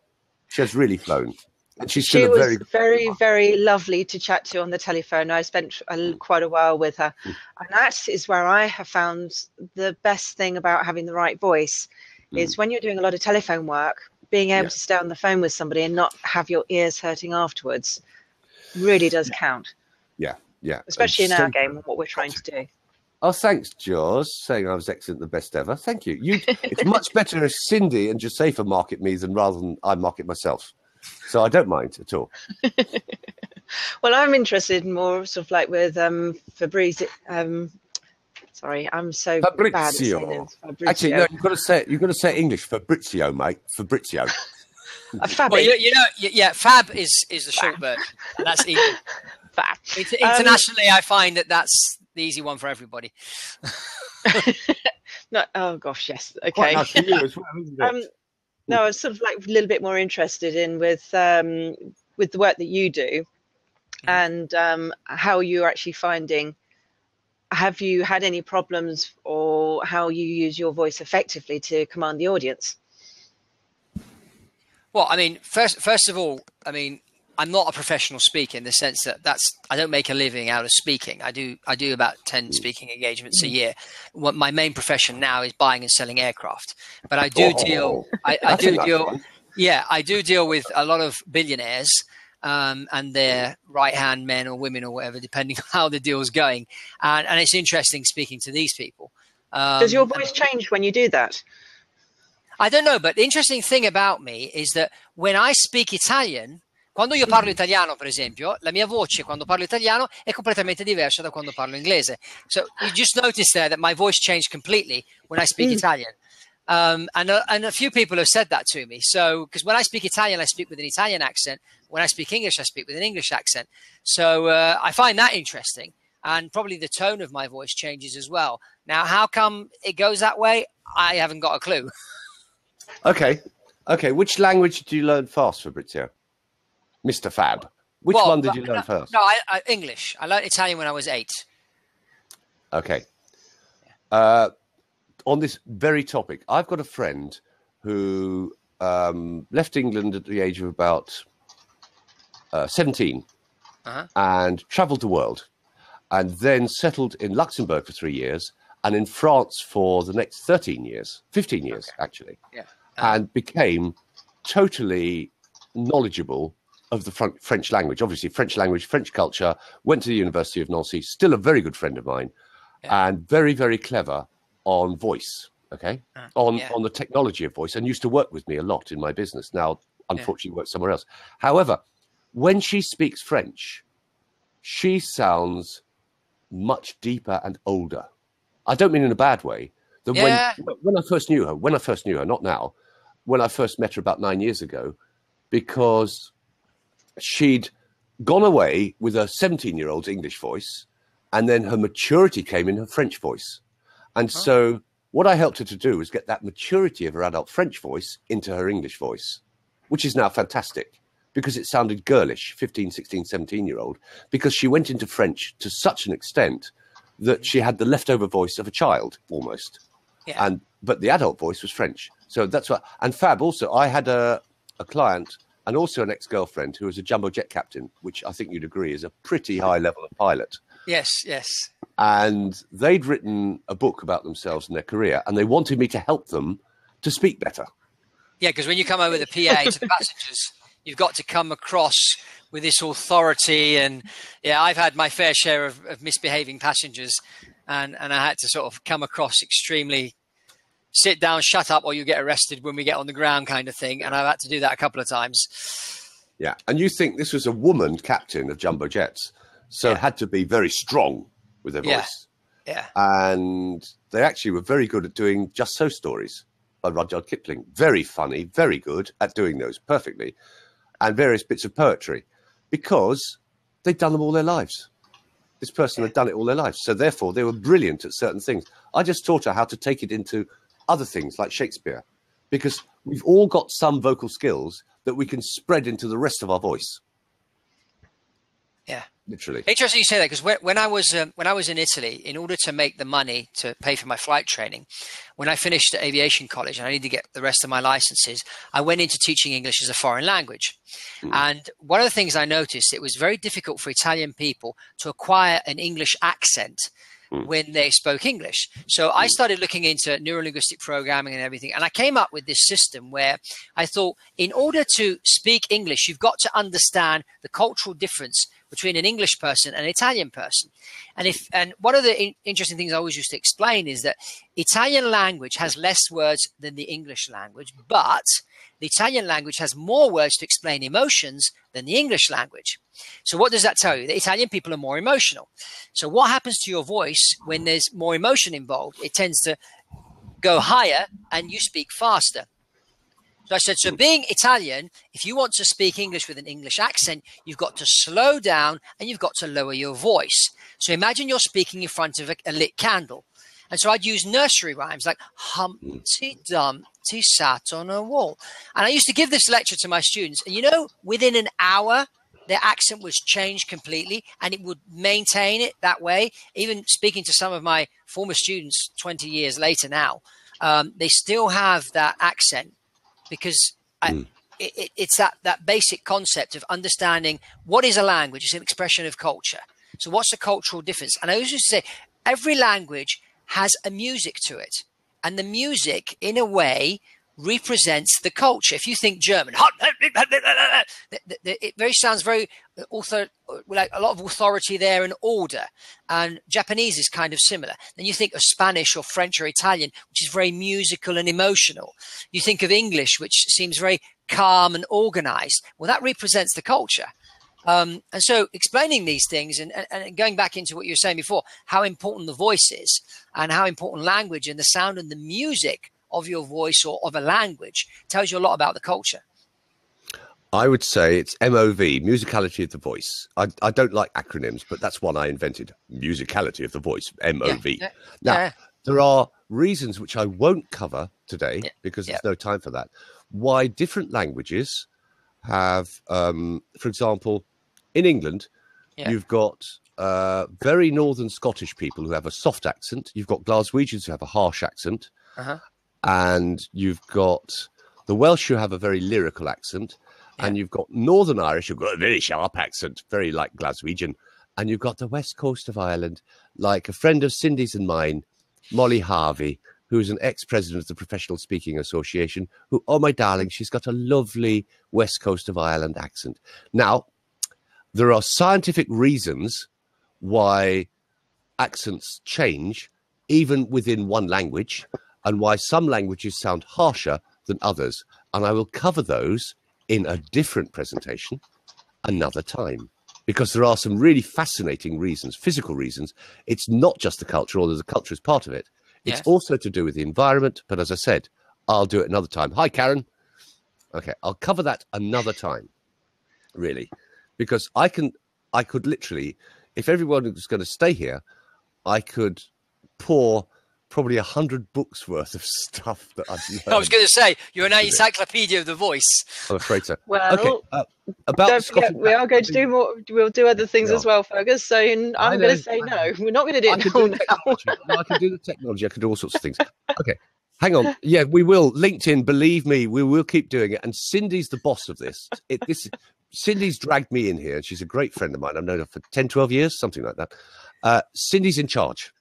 She has really flown. And she's still she was very, very lovely to chat to on the telephone. I spent quite a while with her. And that is where I have found the best thing about having the right voice is when you're doing a lot of telephone work, being able to stay on the phone with somebody and not have your ears hurting afterwards really does count. Yeah, yeah. Especially in our game and what we're trying to do. Oh, thanks, Jaws, saying I was excellent, the best ever. Thank you. It's much better if Cindy and Josepha market me rather than I market myself. So I don't mind at all. Well, I'm interested in more sort of like with Fabrizio. Sorry, I'm so bad at saying it. Fabrizio. Actually, no, you've got to say it English. Fabrizio, mate. Fabrizio. Fab. Well, Fab is the short version. That's easy. Fab. Internationally, I find that's the easy one for everybody. No, oh gosh, yes. Okay. Quite nice for you as well, isn't it? No, I was sort of like a little bit more interested in with the work that you do, and how you're actually finding. Have you had any problems, or how you use your voice effectively to command the audience? Well, I mean, first of all, I mean, I'm not a professional speaker in the sense that I don't make a living out of speaking. I do about 10 speaking engagements a year. What my main profession now is buying and selling aircraft. But I do I do deal with a lot of billionaires and their right-hand men or women or whatever, depending on how the deal's going. And it's interesting speaking to these people. Does your voice change when you do that? I don't know, but the interesting thing about me is that when I speak Italian, quando io parlo italiano, per esempio, la mia voce quando parlo italiano è completamente diversa da quando parlo inglese. So you just notice there that my voice changed completely when I speak Italian. And a few people have said that to me. So, because when I speak Italian, I speak with an Italian accent. When I speak English, I speak with an English accent. So I find that interesting. And probably the tone of my voice changes as well. Now, how come it goes that way? I haven't got a clue. Okay. Which language did you learn fast, Fabrizio? Mr. Fab. Which one did you learn first? No, English. I learned Italian when I was 8. Okay. On this very topic, I've got a friend who left England at the age of about 17 and travelled the world, and then settled in Luxembourg for 3 years and in France for the next 15 years, actually. Yeah. And became totally knowledgeable of the French language. Obviously, French language, French culture, went to the University of Nancy, still a very good friend of mine, and very, very clever on voice, on the technology of voice, and used to work with me a lot in my business. Now, unfortunately, works somewhere else. However, when she speaks French, she sounds much deeper and older. I don't mean in a bad way. When I first knew her, not now, when I first met her about 9 years ago, because she'd gone away with a 17-year-old's English voice, and then her maturity came in her French voice. And so what I helped her to do was get that maturity of her adult French voice into her English voice, which is now fantastic because it sounded girlish, 15, 16, 17-year-old, because she went into French to such an extent that she had the leftover voice of a child almost. Yeah. But the adult voice was French. So that's what. And Fab also, I had a client and also an ex-girlfriend who was a jumbo jet captain, which I think you'd agree is a pretty high level of pilot. Yes. And they'd written a book about themselves and their career, and they wanted me to help them to speak better. Yeah, because when you come over the PA to the passengers, you've got to come across with this authority. And I've had my fair share of misbehaving passengers, and I had to sort of come across extremely sit down, shut up, or you get arrested when we get on the ground kind of thing. And I've had to do that a couple of times. Yeah. And you think this was a woman captain of jumbo jets, so had to be very strong with their voice. Yeah. And they actually were very good at doing Just So stories by Rudyard Kipling. Very funny, very good at doing those perfectly. And various bits of poetry, because they'd done them all their lives. This person had done it all their lives. So therefore, they were brilliant at certain things. I just taught her how to take it into other things like Shakespeare, because we've all got some vocal skills that we can spread into the rest of our voice. Yeah. Literally. Interesting you say that, because when I was in Italy, in order to make the money to pay for my flight training, when I finished at aviation college and I needed to get the rest of my licenses, I went into teaching English as a foreign language. And one of the things I noticed, it was very difficult for Italian people to acquire an English accent when they spoke English. So I started looking into neurolinguistic programming and everything. And I came up with this system where I thought, in order to speak English, you've got to understand the cultural difference between an English person and an Italian person. And one of the interesting things I always used to explain is that Italian language has less words than the English language, but the Italian language has more words to explain emotions than the English language. So what does that tell you? The Italian people are more emotional. So what happens to your voice when there's more emotion involved? It tends to go higher and you speak faster. So I said, so being Italian, if you want to speak English with an English accent, you've got to slow down and you've got to lower your voice. So imagine you're speaking in front of a lit candle. And so I'd use nursery rhymes like Humpty Dumpty sat on a wall. And I used to give this lecture to my students. And, within an hour, their accent was changed completely and it would maintain it that way. Even speaking to some of my former students 20 years later now, they still have that accent. Because it's that basic concept of understanding what is a language. It's an expression of culture. So what's the cultural difference? And I always used to say every language has a music to it, and the music, in a way, represents the culture. If you think German, it very sounds very like a lot of authority there and order. And Japanese is kind of similar. Then you think of Spanish or French or Italian, which is very musical and emotional. You think of English, which seems very calm and organized. Well, that represents the culture. And so explaining these things and going back into what you were saying before, how important the voice is and how important language and the sound and the music of your voice or of a language tells you a lot about the culture. I would say it's MOV, musicality of the voice. I don't like acronyms, but that's one I invented. Musicality of the voice, MOV. Now, there are reasons which I won't cover today because there's no time for that. Why different languages have, for example, in England, you've got very northern Scottish people who have a soft accent. You've got Glaswegians who have a harsh accent. And you've got the Welsh who have a very lyrical accent. And you've got Northern Irish who've got a very sharp accent, very like Glaswegian. And you've got the west coast of Ireland, like a friend of Cindy's and mine, Molly Harvey, who's an ex-president of the Professional Speaking Association, who, oh, my darling, she's got a lovely west coast of Ireland accent. Now, there are scientific reasons why accents change, even within one language, and why some languages sound harsher than others. And I will cover those in a different presentation another time, because there are some really fascinating reasons, physical reasons. It's not just the culture, although the culture is part of it. It's also to do with the environment. But as I said, I'll do it another time. Hi, Karen. Okay, I'll cover that another time, really, because I could literally, if everyone was going to stay here, I could pour probably 100 books worth of stuff that I've learned. I was going to say, you're an encyclopedia of the voice. I'm afraid so. Well, okay, about don't forget, we are going to do more. We'll do other things as well, Fergus. So I'm going to say no. We're not going to do it now. No, I can do the technology. I can do all sorts of things. Okay, hang on. Yeah, we will. LinkedIn, believe me, we will keep doing it. And Cindy's the boss of this. Cindy's dragged me in here. She's a great friend of mine. I've known her for 10, 12 years, something like that. Cindy's in charge.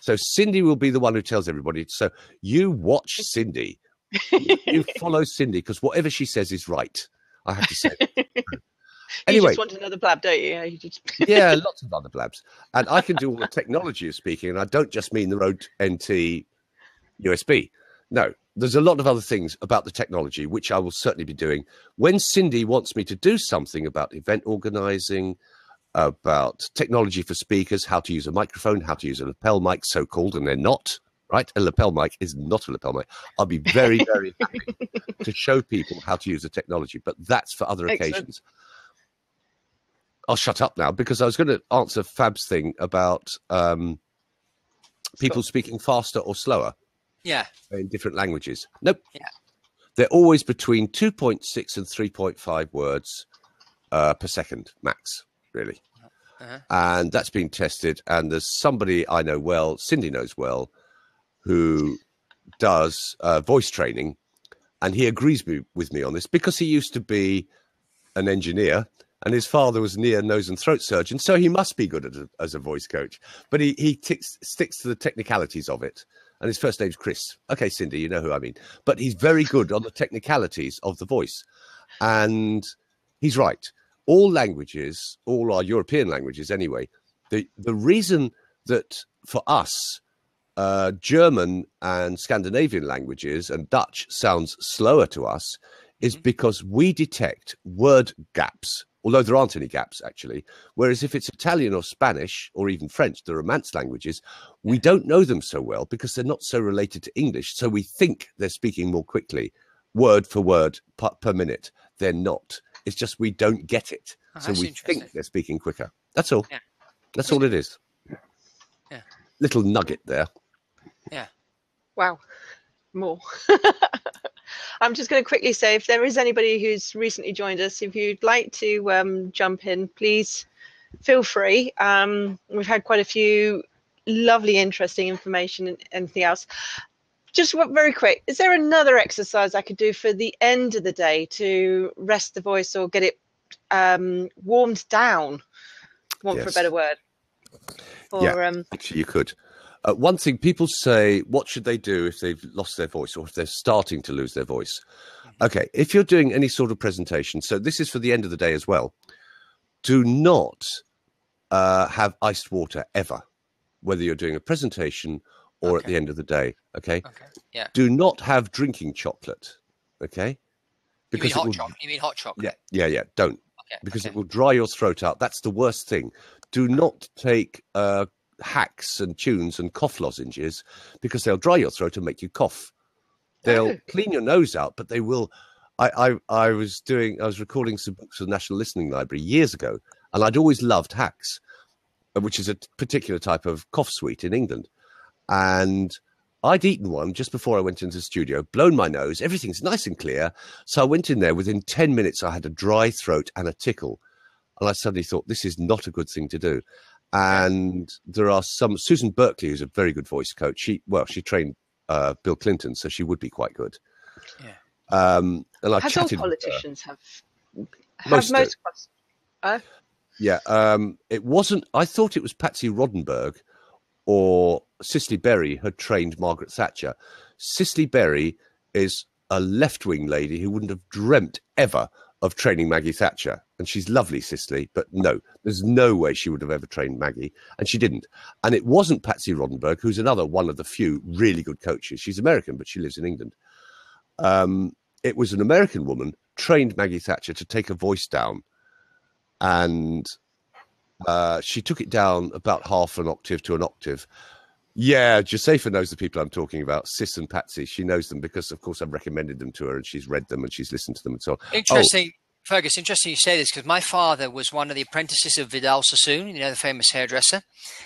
So Cindy will be the one who tells everybody. So you watch Cindy. You follow Cindy, because whatever she says is right. I have to say. Anyway, you just want another blab, don't you? Yeah, lots of other blabs. And I can do all the technology of speaking, and I don't just mean the Rode NT USB. No, there's a lot of other things about the technology, which I will certainly be doing. When Cindy wants me to do something about event organizing, about technology for speakers, how to use a microphone, how to use a lapel mic, so-called, and they're not, right? A lapel mic is not a lapel mic. I'll be very, very happy to show people how to use the technology, but that's for other occasions. I'll shut up now, because I was going to answer Fab's thing about people speaking faster or slower in different languages. Nope. Yeah. They're always between 2.6 and 3.5 words per second, max, really. And that's been tested. And there's somebody I know well, Cindy knows well, who does voice training. And he agrees with me on this, because he used to be an engineer and his father was an ear, nose and throat surgeon. So he must be good as a voice coach. But he sticks to the technicalities of it. And his first name's Chris. Okay, Cindy, you know who I mean. But he's very good on the technicalities of the voice. And he's right. All languages, all our European languages anyway, the reason that for us, German and Scandinavian languages and Dutch sounds slower to us is because we detect word gaps, although there aren't any gaps actually. Whereas if it's Italian or Spanish or even French, the Romance languages, we don't know them so well because they're not so related to English. So we think they're speaking more quickly, word for word per minute. They're not. It's just we don't get it. So we think they're speaking quicker. That's all. Yeah. That's all it is. Yeah. Little nugget there. Yeah. Wow. More. I'm just going to quickly say, if there is anybody who's recently joined us, if you'd like to jump in, please feel free. We've had quite a few lovely, interesting information and anything else. Just very quick, is there another exercise I could do for the end of the day to rest the voice or get it warmed down, for a better word? Actually, you could. One thing people say, what should they do if they've lost their voice or if they're starting to lose their voice? Okay, if you're doing any sort of presentation, so this is for the end of the day as well, do not have iced water ever, whether you're doing a presentation or at the end of the day, okay? Yeah. Do not have drinking chocolate, okay? Because you mean hot chocolate? Yeah, don't. Okay, because it will dry your throat out. That's the worst thing. Do not take hacks and tunes and cough lozenges because they'll dry your throat and make you cough. They'll clean your nose out, but they will. I was recording some books for the National Listening Library years ago, and I'd always loved hacks, which is a particular type of cough sweet in England. And I'd eaten one just before I went into the studio, blown my nose, everything's nice and clear. So I went in there, within 10 minutes, I had a dry throat and a tickle. And I suddenly thought, this is not a good thing to do. And there are Susan Berkeley, who's a very good voice coach. She trained Bill Clinton, so she would be quite good. Yeah. And I chatted all politicians have most Yeah. It wasn't. I thought it was Patsy Roddenberry or Cicely Berry had trained Margaret Thatcher. Cicely Berry is a left-wing lady who wouldn't have dreamt ever of training Maggie Thatcher. And she's lovely, Cicely, but no, there's no way she would have ever trained Maggie. And she didn't. And it wasn't Patsy Roddenberry, who's another one of the few really good coaches. She's American, but she lives in England. It was an American woman trained Maggie Thatcher to take her voice down. And she took it down about half an octave to an octave. Yeah, Josefa knows the people I'm talking about, Sis and Patsy. She knows them because, of course, I've recommended them to her and she's read them and she's listened to them and so on. Interesting, Fergus, interesting you say this because my father was one of the apprentices of Vidal Sassoon, the famous hairdresser.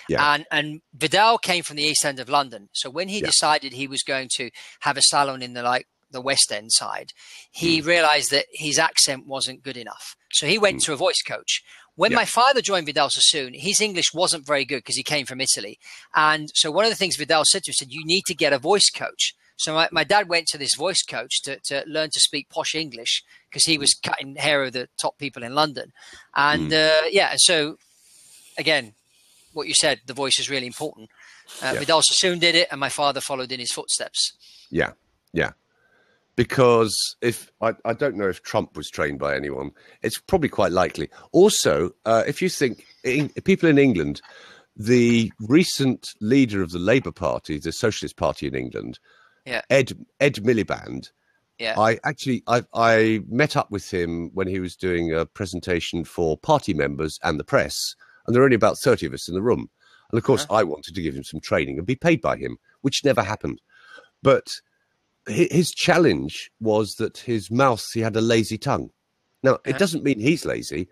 Yeah. And Vidal came from the East End of London. So when he decided he was going to have a salon in the West End side, he realized that his accent wasn't good enough. So he went to a voice coach. When my father joined Vidal Sassoon, his English wasn't very good because he came from Italy. And so one of the things Vidal said to him, said, you need to get a voice coach. So my dad went to this voice coach to learn to speak posh English because he was cutting hair of the top people in London. And so again, what you said, the voice is really important. Vidal Sassoon did it and my father followed in his footsteps. Yeah. Because I don't know if Trump was trained by anyone, it's probably quite likely. Also, if you think people in England, the recent leader of the Labour Party, the Socialist Party in England, Ed Miliband, I met up with him when he was doing a presentation for party members and the press, and there were only about 30 of us in the room. And of course, I wanted to give him some training and be paid by him, which never happened. But his challenge was that his mouth, he had a lazy tongue. Now, it doesn't mean he's lazy,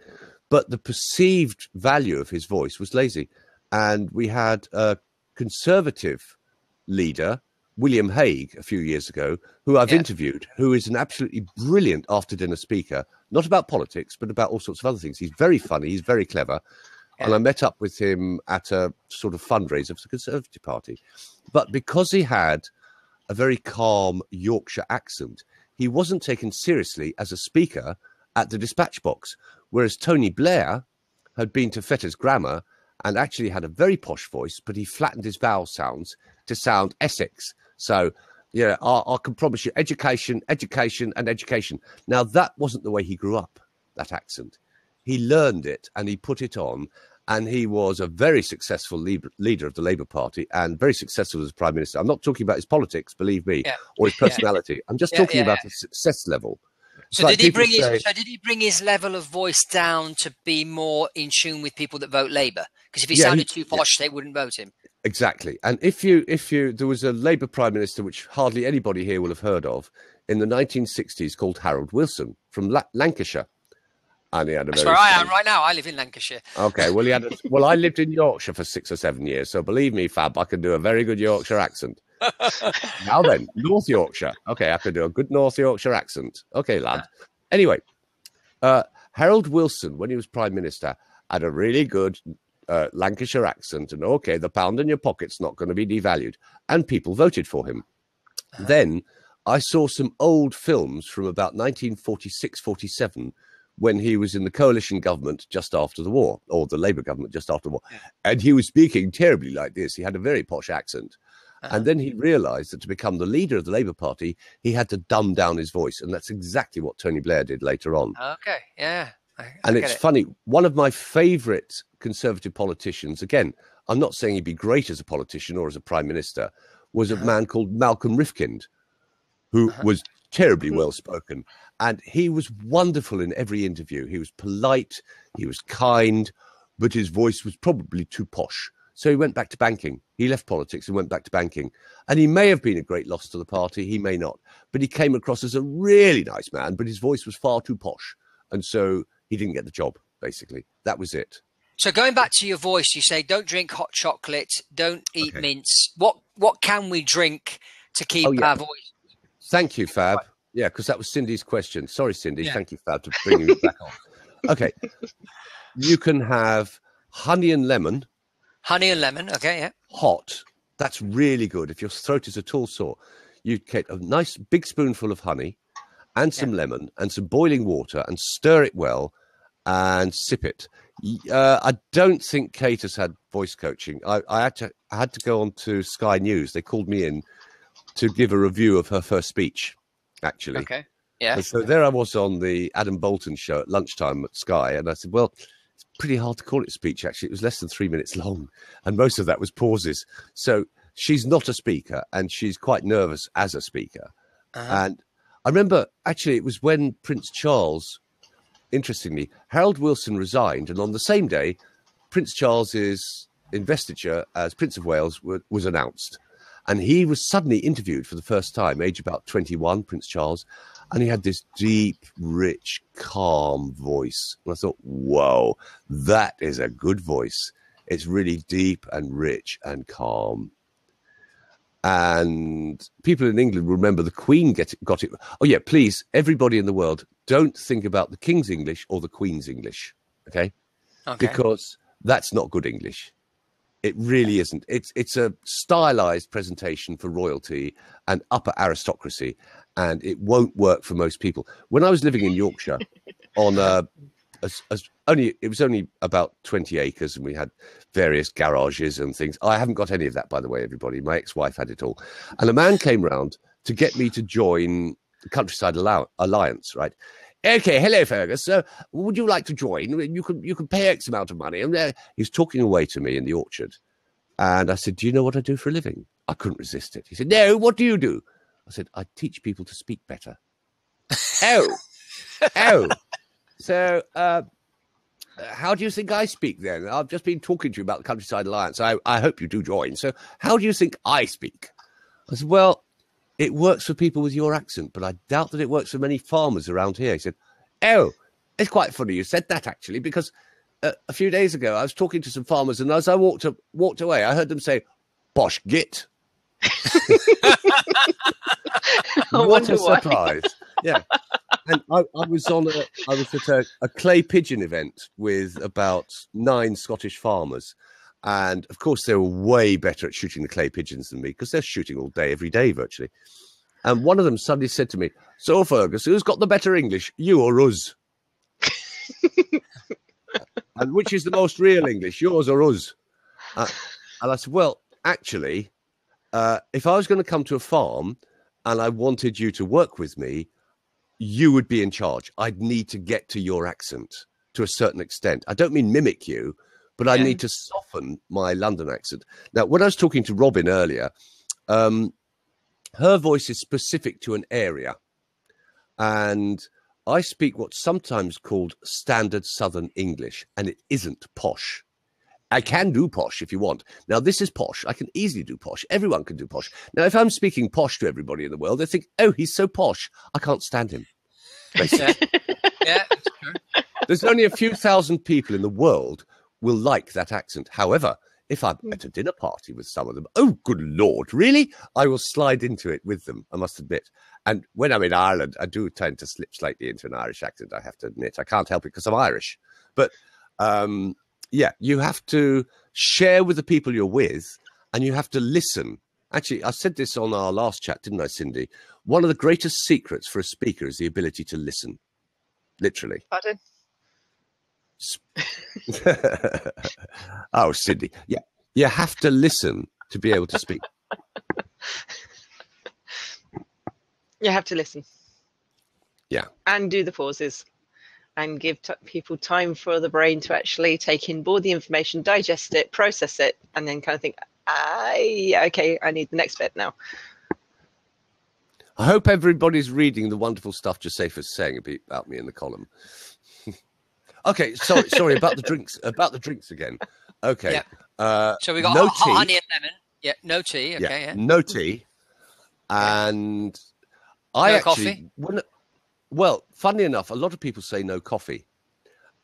but the perceived value of his voice was lazy. And we had a conservative leader, William Hague, a few years ago, who I've interviewed, who is an absolutely brilliant after-dinner speaker, not about politics, but about all sorts of other things. He's very funny. He's very clever. And I met up with him at a sort of fundraiser for the Conservative Party. But because he had a very calm Yorkshire accent, he wasn't taken seriously as a speaker at the dispatch box, whereas Tony Blair had been to Fetters Grammar and actually had a very posh voice, but he flattened his vowel sounds to sound Essex. So, I can promise you education, education, and education. Now, that wasn't the way he grew up, that accent. He learned it and he put it on. And he was a very successful leader of the Labour Party and very successful as Prime Minister. I'm not talking about his politics, believe me, or his personality. I'm just talking about his success level. So did he bring his level of voice down to be more in tune with people that vote Labour? Because if he sounded too posh, they wouldn't vote him. Exactly. And if you there was a Labour Prime Minister, which hardly anybody here will have heard of, in the 1960s called Harold Wilson from Lancashire. And he had That's where I am right now. I live in Lancashire. Okay, well, I lived in Yorkshire for 6 or 7 years. So believe me, Fab, I can do a very good Yorkshire accent. Now then, North Yorkshire. Okay, I can do a good North Yorkshire accent. Okay, lad. Anyway, Harold Wilson, when he was Prime Minister, had a really good Lancashire accent. And okay, the pound in your pocket's not going to be devalued. And people voted for him. Then I saw some old films from about 1946, 47, when he was in the coalition government just after the war, or the Labour government just after the war. And he was speaking terribly like this. He had a very posh accent. And then he realised that to become the leader of the Labour Party, he had to dumb down his voice. And that's exactly what Tony Blair did later on. Okay, yeah. And it's funny, one of my favourite Conservative politicians, again, I'm not saying he'd be great as a politician or as a prime minister, was a man called Malcolm Rifkind, who was terribly well-spoken. And he was wonderful in every interview. He was polite, he was kind, but his voice was probably too posh. So he went back to banking. He left politics and went back to banking. And he may have been a great loss to the party, he may not. But he came across as a really nice man, but his voice was far too posh. And so he didn't get the job, basically. That was it. So going back to your voice, you say don't drink hot chocolate, don't eat mince. What can we drink to keep our voice? Thank you, Fab. Yeah, because that was Cindy's question. Sorry, Cindy. Yeah. Thank you, Fab, for bringing it back on. Okay. You can have honey and lemon. Honey and lemon, okay, yeah. Hot. That's really good. If your throat is at all sore, you get a nice big spoonful of honey and some lemon and some boiling water and stir it well and sip it. I don't think Kate has had voice coaching. I had to go on to Sky News. They called me in to give a review of her first speech, actually. Okay, yeah. And so there I was on the Adam Bolton show at lunchtime at Sky, and I said, well, it's pretty hard to call it a speech, actually. It was less than 3 minutes long, and most of that was pauses. So she's not a speaker, and she's quite nervous as a speaker. And I remember, actually, it was when Prince Charles, interestingly, Harold Wilson resigned, and on the same day, Prince Charles's investiture as Prince of Wales was announced. And he was suddenly interviewed for the first time, age about 21, Prince Charles, and he had this deep, rich, calm voice. And I thought, whoa, that is a good voice. It's really deep and rich and calm. And people in England remember the Queen got it. Oh, yeah, please, everybody in the world, don't think about the King's English or the Queen's English, okay? Because that's not good English. It really isn't. It's a stylized presentation for royalty and upper aristocracy, and it won't work for most people. When I was living in Yorkshire on it was only about 20 acres, and we had various garages and things. I haven't got any of that, by the way, everybody. My ex-wife had it all. And a man came round to get me to join the Countryside Alliance, right? Okay, hello, Fergus. Would you like to join? You can pay X amount of money. And he's talking away to me in the orchard. And I said, do you know what I do for a living? I couldn't resist it. He said, no, what do you do? I said, I teach people to speak better. Oh. So how do you think I speak then? I've just been talking to you about the Countryside Alliance. I hope you do join. So how do you think I speak? I said, well, it works for people with your accent, but I doubt that it works for many farmers around here. He said, oh, it's quite funny you said that, actually, because a few days ago I was talking to some farmers, and as I walked away, I heard them say, bosh git. What a surprise. Yeah. And I was at a clay pigeon event with about 9 Scottish farmers. And, of course, they were way better at shooting the clay pigeons than me, because they're shooting all day, every day, virtually. And one of them suddenly said to me, so, Fergus, who's got the better English, you or us? And which is the most real English, yours or us? And I said, well, actually, if I was going to come to a farm and I wanted you to work with me, you would be in charge. I'd need to get to your accent to a certain extent. I don't mean mimic you, but I need to soften my London accent. Now, when I was talking to Robin earlier, her voice is specific to an area. And I speak what's sometimes called standard Southern English, and it isn't posh. I can do posh if you want. Now, this is posh. I can easily do posh. Everyone can do posh. Now, if I'm speaking posh to everybody in the world, they think, oh, he's so posh, I can't stand him. Yeah. There's only a few thousand people in the world will like that accent. However, if I'm at a dinner party with some of them, oh, good Lord, really? I will slide into it with them, I must admit. And when I'm in Ireland, I do tend to slip slightly into an Irish accent, I have to admit. I can't help it because I'm Irish. But, yeah, you have to share with the people you're with, and you have to listen Actually, I said this on our last chat, didn't I, Cindy? One of the greatest secrets for a speaker is the ability to listen. Literally. Pardon? Oh, Cindy. Yeah. You have to listen to be able to speak. You have to listen. Yeah. And do the pauses. And give people time for the brain to actually take in board the information, digest it, process it, and then kind of think, okay, I need the next bit now. I hope everybody's reading the wonderful stuff Josefa's saying about me in the column. Okay, sorry about the drinks. About the drinks again. Okay. Yeah. So we got no hot tea. honey and lemon. Yeah, no tea. Okay, yeah. No tea. And no actually, coffee. Well, funnily enough, a lot of people say no coffee,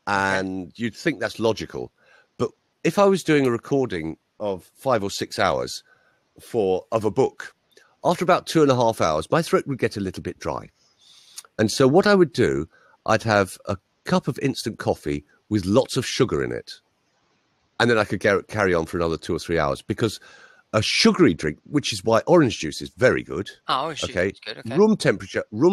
and you'd think that's logical. But if I was doing a recording of 5 or 6 hours of a book, after about 2.5 hours, my throat would get a little bit dry. And so what I would do, I'd have a cup of instant coffee with lots of sugar in it. And then I could carry on for another 2 or 3 hours, because a sugary drink, which is why orange juice is very good. Oh, orange juice is good. Okay. Room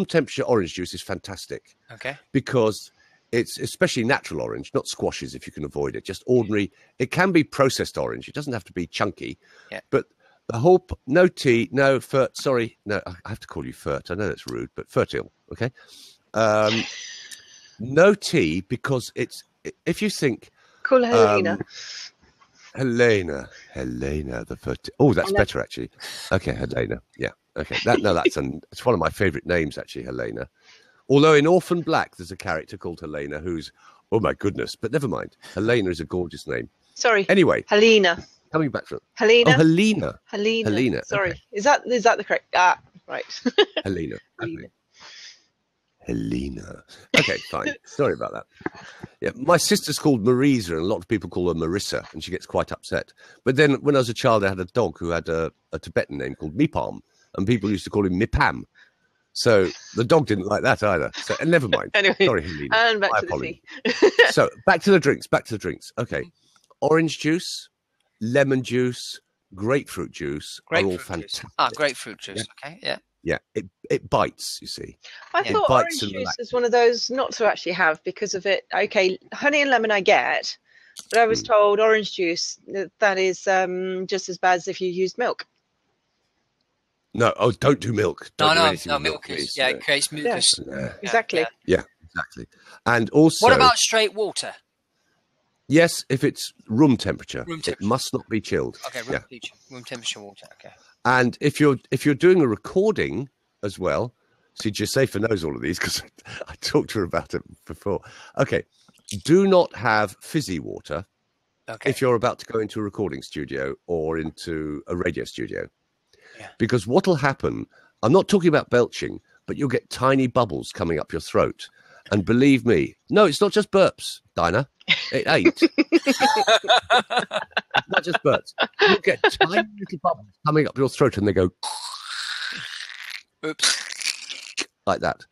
temperature orange juice is fantastic. Okay. Because it's especially natural orange, not squashes if you can avoid it. Just ordinary. It can be processed orange. It doesn't have to be chunky. Yeah. But the whole no tea, no fert. Sorry, no, I have to call you fert. I know that's rude, but fertile. Okay. No tea, because if you think. Call her Helena. Helena, the first. Oh, that's better actually. Okay, Helena. Yeah. Okay. It's one of my favourite names actually, Helena. Although in Orphan Black, there's a character called Helena who's, oh my goodness, but never mind. Helena is a gorgeous name. Sorry. Anyway, Helena. Coming back from Helena. Oh, Helena. Helena. Sorry. Okay. Is that the correct? Right. Helena. Okay. Helena. Okay, fine. Sorry about that. Yeah, my sister's called Marisa, and a lot of people call her Marissa, and she gets quite upset. But then when I was a child, I had a dog who had a Tibetan name called Mipam, and people used to call him Mipam. So the dog didn't like that either. So never mind. Anyway, sorry, Helena. And back to the tea. So back to the drinks. Okay. Orange juice, lemon juice, grapefruit juice are all fantastic. Grapefruit juice. Yeah. Okay, yeah. Yeah, it bites, you see. I thought orange juice is one of those not to actually have because of it. Okay, honey and lemon I get, but I was told orange juice, that is just as bad as if you used milk. No, don't do milk. No, milk is, it creates mucus. Yeah. Exactly. Yeah, exactly. And also... What about straight water? Yes, if it's room temperature. It must not be chilled. Okay, room temperature water, okay. And if you're doing a recording as well, see, Josefa knows all of these because I talked to her about it before. Okay, do not have fizzy water if you're about to go into a recording studio or into a radio studio. Yeah. Because what will happen, I'm not talking about belching, but you'll get tiny bubbles coming up your throat. And believe me, no, it's not just burps, Dinah. It ain't. It's not just burps. You get tiny little bubbles coming up your throat and they go oops, like that.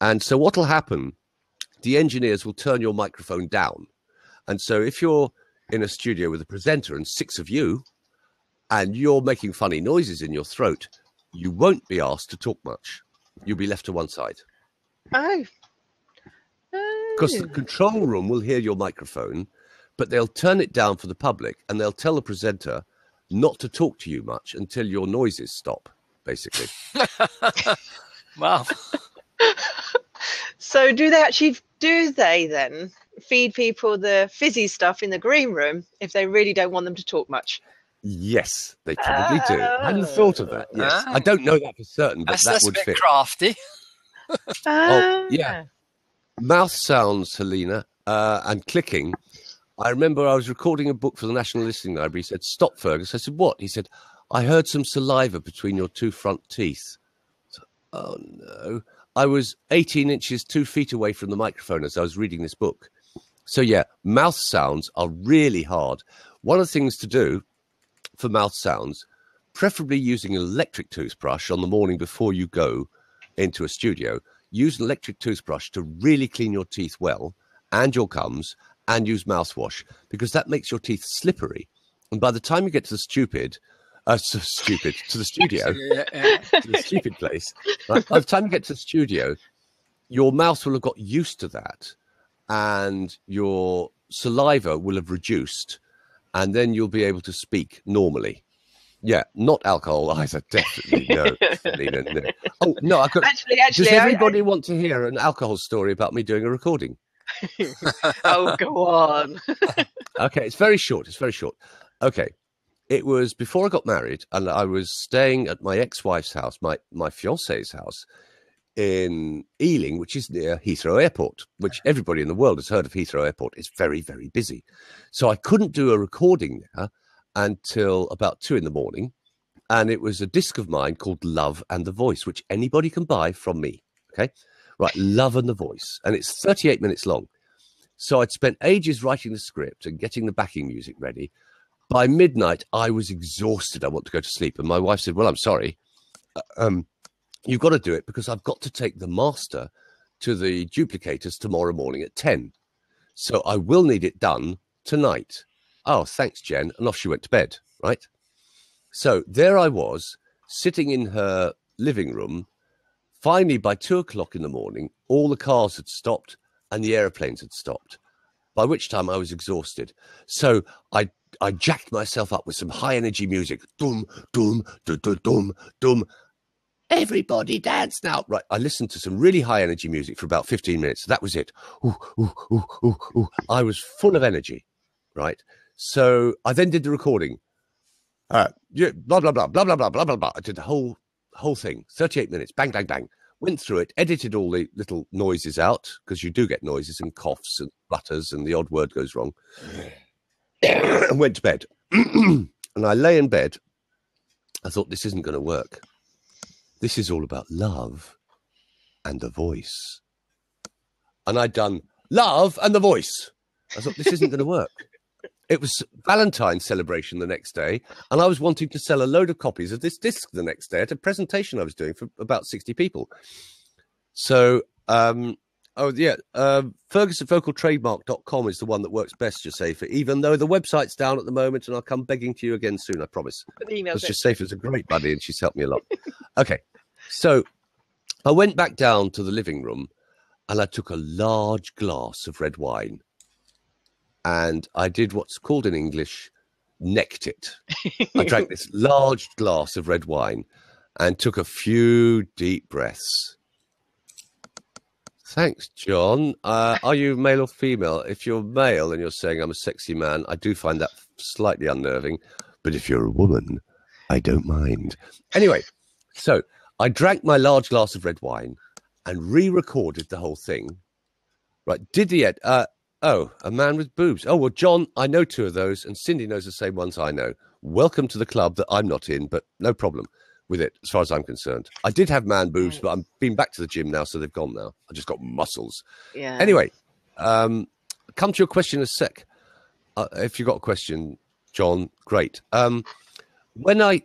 And so what will happen, the engineers will turn your microphone down. And so if you're in a studio with a presenter and 6 of you and you're making funny noises in your throat, you won't be asked to talk much. You'll be left to one side. Oh. Because the control room will hear your microphone, but they'll turn it down for the public and they'll tell the presenter not to talk to you much until your noises stop, basically. Wow. So do they then feed people the fizzy stuff in the green room if they really don't want them to talk much? Yes, they probably do. I hadn't thought of that. Yes. I don't know that for certain, but that would fit. Crafty. Oh, yeah. Mouth sounds, Helena, and clicking. I remember I was recording a book for the National Listening Library. He said, "Stop, Fergus." I said, "What?" He said, "I heard some saliva between your 2 front teeth." So, oh, no. I was 18 inches, 2 feet away from the microphone as I was reading this book. So, yeah, mouth sounds are really hard. One of the things to do for mouth sounds, preferably using an electric toothbrush on the morning before you go into a studio. Use an electric toothbrush to really clean your teeth well and your gums, and use mouthwash because that makes your teeth slippery. And by the time you get to the So stupid. To the studio. Yeah. To the stupid place. Right? By the time you get to the studio, your mouth will have got used to that, and your saliva will have reduced, and then you'll be able to speak normally. Yeah, not alcohol either. Definitely no. Selena, no. Oh no, I could. Actually, does everybody want to hear an alcohol story about me doing a recording? Oh, go on. Okay, it's very short. It's very short. Okay, it was before I got married, and I was staying at my ex-wife's house, my fiance's house in Ealing, which is near Heathrow Airport, which everybody in the world has heard of. Heathrow Airport. It's very, very busy. So I couldn't do a recording there until about 2 a.m. And it was a disc of mine called Love and the Voice, which anybody can buy from me. Okay, right, Love and the Voice. And it's 38 minutes long. So I'd spent ages writing the script and getting the backing music ready. By midnight, I was exhausted. I want to go to sleep. And my wife said, well, I'm sorry. You've got to do it because I've got to take the master to the duplicators tomorrow morning at 10. So I will need it done tonight. Oh, thanks, Jen. And off she went to bed, right? So there I was, sitting in her living room. Finally, by 2 o'clock in the morning, all the cars had stopped and the aeroplanes had stopped, by which time I was exhausted. So I jacked myself up with some high-energy music. Dum, dum, dum, dum, dum, dum. Everybody dance now. Right, I listened to some really high-energy music for about 15 minutes. That was it. Ooh, ooh, ooh, ooh, ooh. I was full of energy, right? So I then did the recording. Yeah, blah, blah, blah, blah, blah, blah, blah, blah, blah. I did the whole thing, 38 minutes, bang, bang, bang. Went through it, edited all the little noises out, because you do get noises and coughs and flutters and the odd word goes wrong. And went to bed. And I lay in bed. I thought, this isn't going to work. This is all about love and the voice. And I'd done Love and the Voice. I thought, this isn't going to work. It was Valentine's celebration the next day, and I was wanting to sell a load of copies of this disc the next day at a presentation I was doing for about 60 people. So, FergusonVocalTrademark.com is the one that works best, Josefa, even though the website's down at the moment, and I'll come begging to you again soon, I promise. Because Josefa's a great buddy, and she's helped me a lot. Okay, so I went back down to the living room, and I took a large glass of red wine. And I did what's called in English, necked it. I drank this large glass of red wine and took a few deep breaths. Thanks, John. Are you male or female? If you're male and you're saying I'm a sexy man, I do find that slightly unnerving. But if you're a woman, I don't mind. Anyway, so I drank my large glass of red wine and re-recorded the whole thing. Right, did the end. Oh, a man with boobs. Oh, well, John, I know 2 of those, and Cindy knows the same ones I know. Welcome to the club that I'm not in, but no problem with it, as far as I'm concerned. I did have man boobs, but I'm been back to the gym now, so they've gone now. I just got muscles. Yeah. Anyway, come to your question in a sec. If you got a question, John, great. The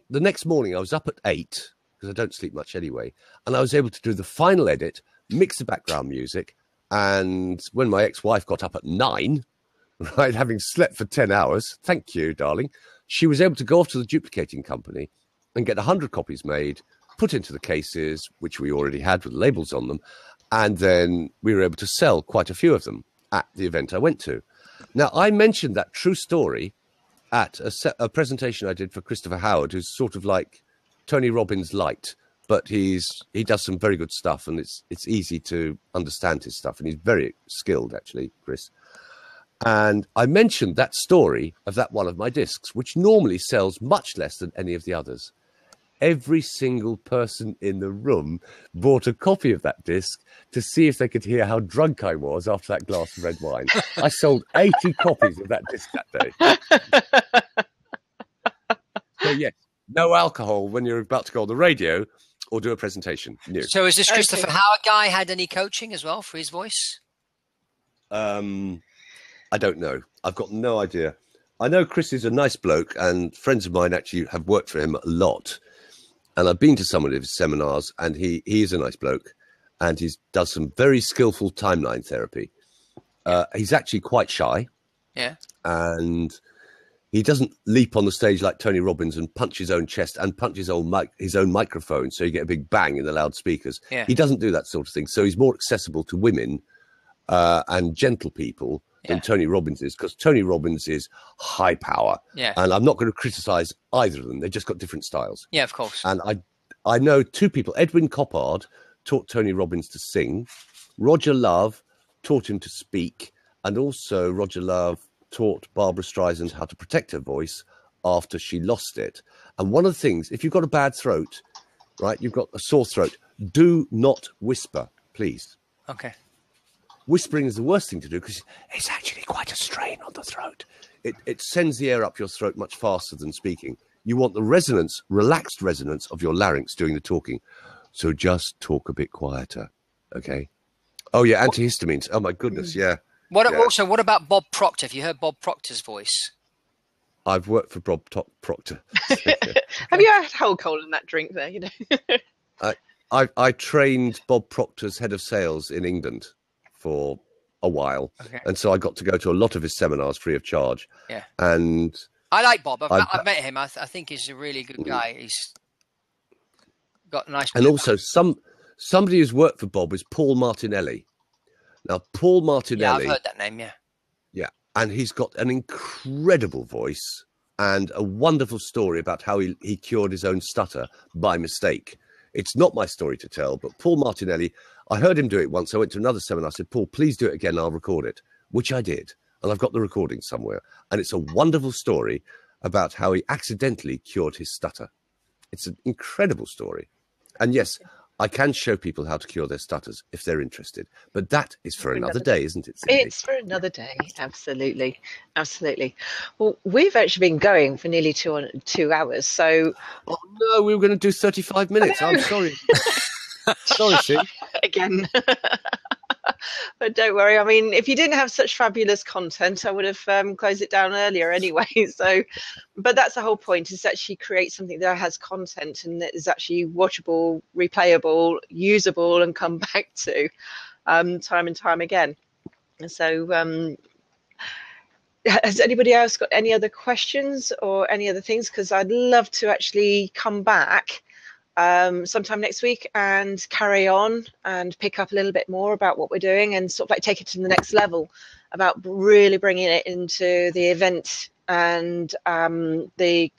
next morning, I was up at 8, because I don't sleep much anyway, and I was able to do the final edit, mix the background music. And when my ex-wife got up at 9, right, having slept for 10 hours, thank you, darling, she was able to go off to the duplicating company and get 100 copies made, put into the cases, which we already had with labels on them, and then we were able to sell quite a few of them at the event I went to. Now, I mentioned that true story at a presentation I did for Christopher Howard, who's sort of like Tony Robbins light. But he does some very good stuff, and it's easy to understand his stuff, and he's very skilled, actually, Chris. And I mentioned that story of that one of my discs, which normally sells much less than any of the others. Every single person in the room bought a copy of that disc to see if they could hear how drunk I was after that glass of red wine. I sold 80 copies of that disc that day. So, yes, no alcohol when you're about to go on the radio or do a presentation. No. So has this Christopher Howard guy had any coaching as well for his voice? I don't know. I've got no idea. I know Chris is a nice bloke, and friends of mine actually have worked for him a lot. And I've been to some of his seminars, and he is a nice bloke, and he does some very skillful timeline therapy. He's actually quite shy. Yeah. And He doesn't leap on the stage like Tony Robbins and punch his own chest and punch his own microphone so you get a big bang in the loudspeakers. Yeah. He doesn't do that sort of thing. So he's more accessible to women and gentle people than Tony Robbins is, because Tony Robbins is high power. Yeah. And I'm not going to criticize either of them. They've just got different styles. Yeah, of course. And I know two people. Edwin Coppard taught Tony Robbins to sing. Roger Love taught him to speak. And also Roger Love taught Barbara Streisand how to protect her voice after she lost it. And one of the things, if you've got a bad throat, right, you've got a sore throat, do not whisper, please. Okay. Whispering is the worst thing to do because it's actually quite a strain on the throat. It sends the air up your throat much faster than speaking. You want the resonance, relaxed resonance of your larynx doing the talking. So just talk a bit quieter, okay? Oh, yeah, antihistamines. Oh, my goodness, yeah. Also, what about Bob Proctor? Have you heard Bob Proctor's voice? I've worked for Bob Proctor. Have you had alcohol in that drink there? You know. I trained Bob Proctor's head of sales in England for a while, and so I got to go to a lot of his seminars free of charge. Yeah, and I like Bob. I've met him. I think he's a really good guy. He's got a nice. And also, somebody who's worked for Bob is Paul Martinelli. Now, Paul Martinelli. Yeah, I've heard that name. Yeah. Yeah, and he's got an incredible voice and a wonderful story about how he cured his own stutter by mistake. It's not my story to tell, but Paul Martinelli, I heard him do it once. I went to another seminar. I said, Paul, please do it again. I'll record it, which I did. And I've got the recording somewhere. And it's a wonderful story about how he accidentally cured his stutter. It's an incredible story. And yes, I can show people how to cure their stutters if they're interested. But that is for another day, isn't it, Cindy? It's for another day. Absolutely. Absolutely. Well, we've actually been going for nearly 2 hours. So. Oh, no, we were going to do 35 minutes. I'm sorry. Sorry, Sid. Again. But don't worry. I mean, if you didn't have such fabulous content, I would have closed it down earlier anyway. So, but that's the whole point, is to actually create something that has content and that is actually watchable, replayable, usable, and come back to time and time again. And so, has anybody else got any other questions or any other things? Because I'd love to actually come back sometime next week and carry on and pick up a little bit more about what we're doing and sort of like take it to the next level about really bringing it into the event and the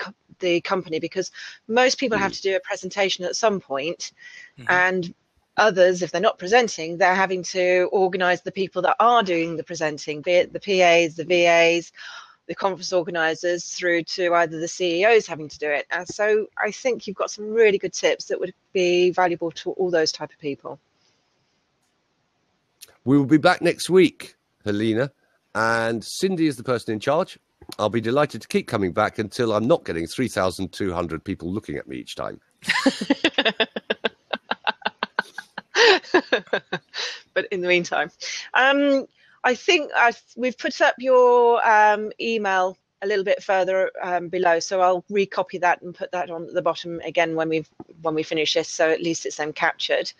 company, because most people have to do a presentation at some point, and others, if they're not presenting, they're having to organize the people that are doing the presenting, be it the PAs, the VAs, the conference organizers, through to either the CEOs having to do it. And so I think you've got some really good tips that would be valuable to all those type of people. We will be back next week, Helena, and Cindy is the person in charge. I'll be delighted to keep coming back until I'm not getting 3,200 people looking at me each time. But in the meantime, I think we've put up your email a little bit further below, so I'll recopy that and put that on the bottom again when we finish this, so at least it's then captured.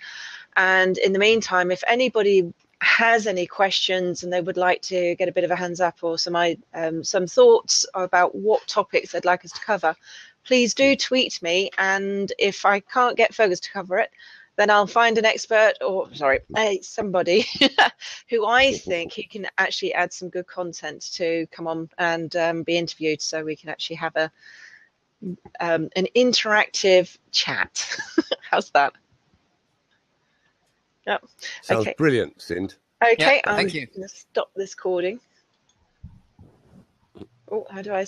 And in the meantime, if anybody has any questions and they would like to get a bit of a hands up or some thoughts about what topics they'd like us to cover, please do tweet me, and if I can't get Fergus to cover it, then I'll find an expert, or somebody who I think he can actually add some good content to come on and be interviewed, so we can actually have an interactive chat. How's that? Yep. Sounds brilliant, Sind. Okay, yeah, thank you. I'm going to stop this recording. Oh, how do I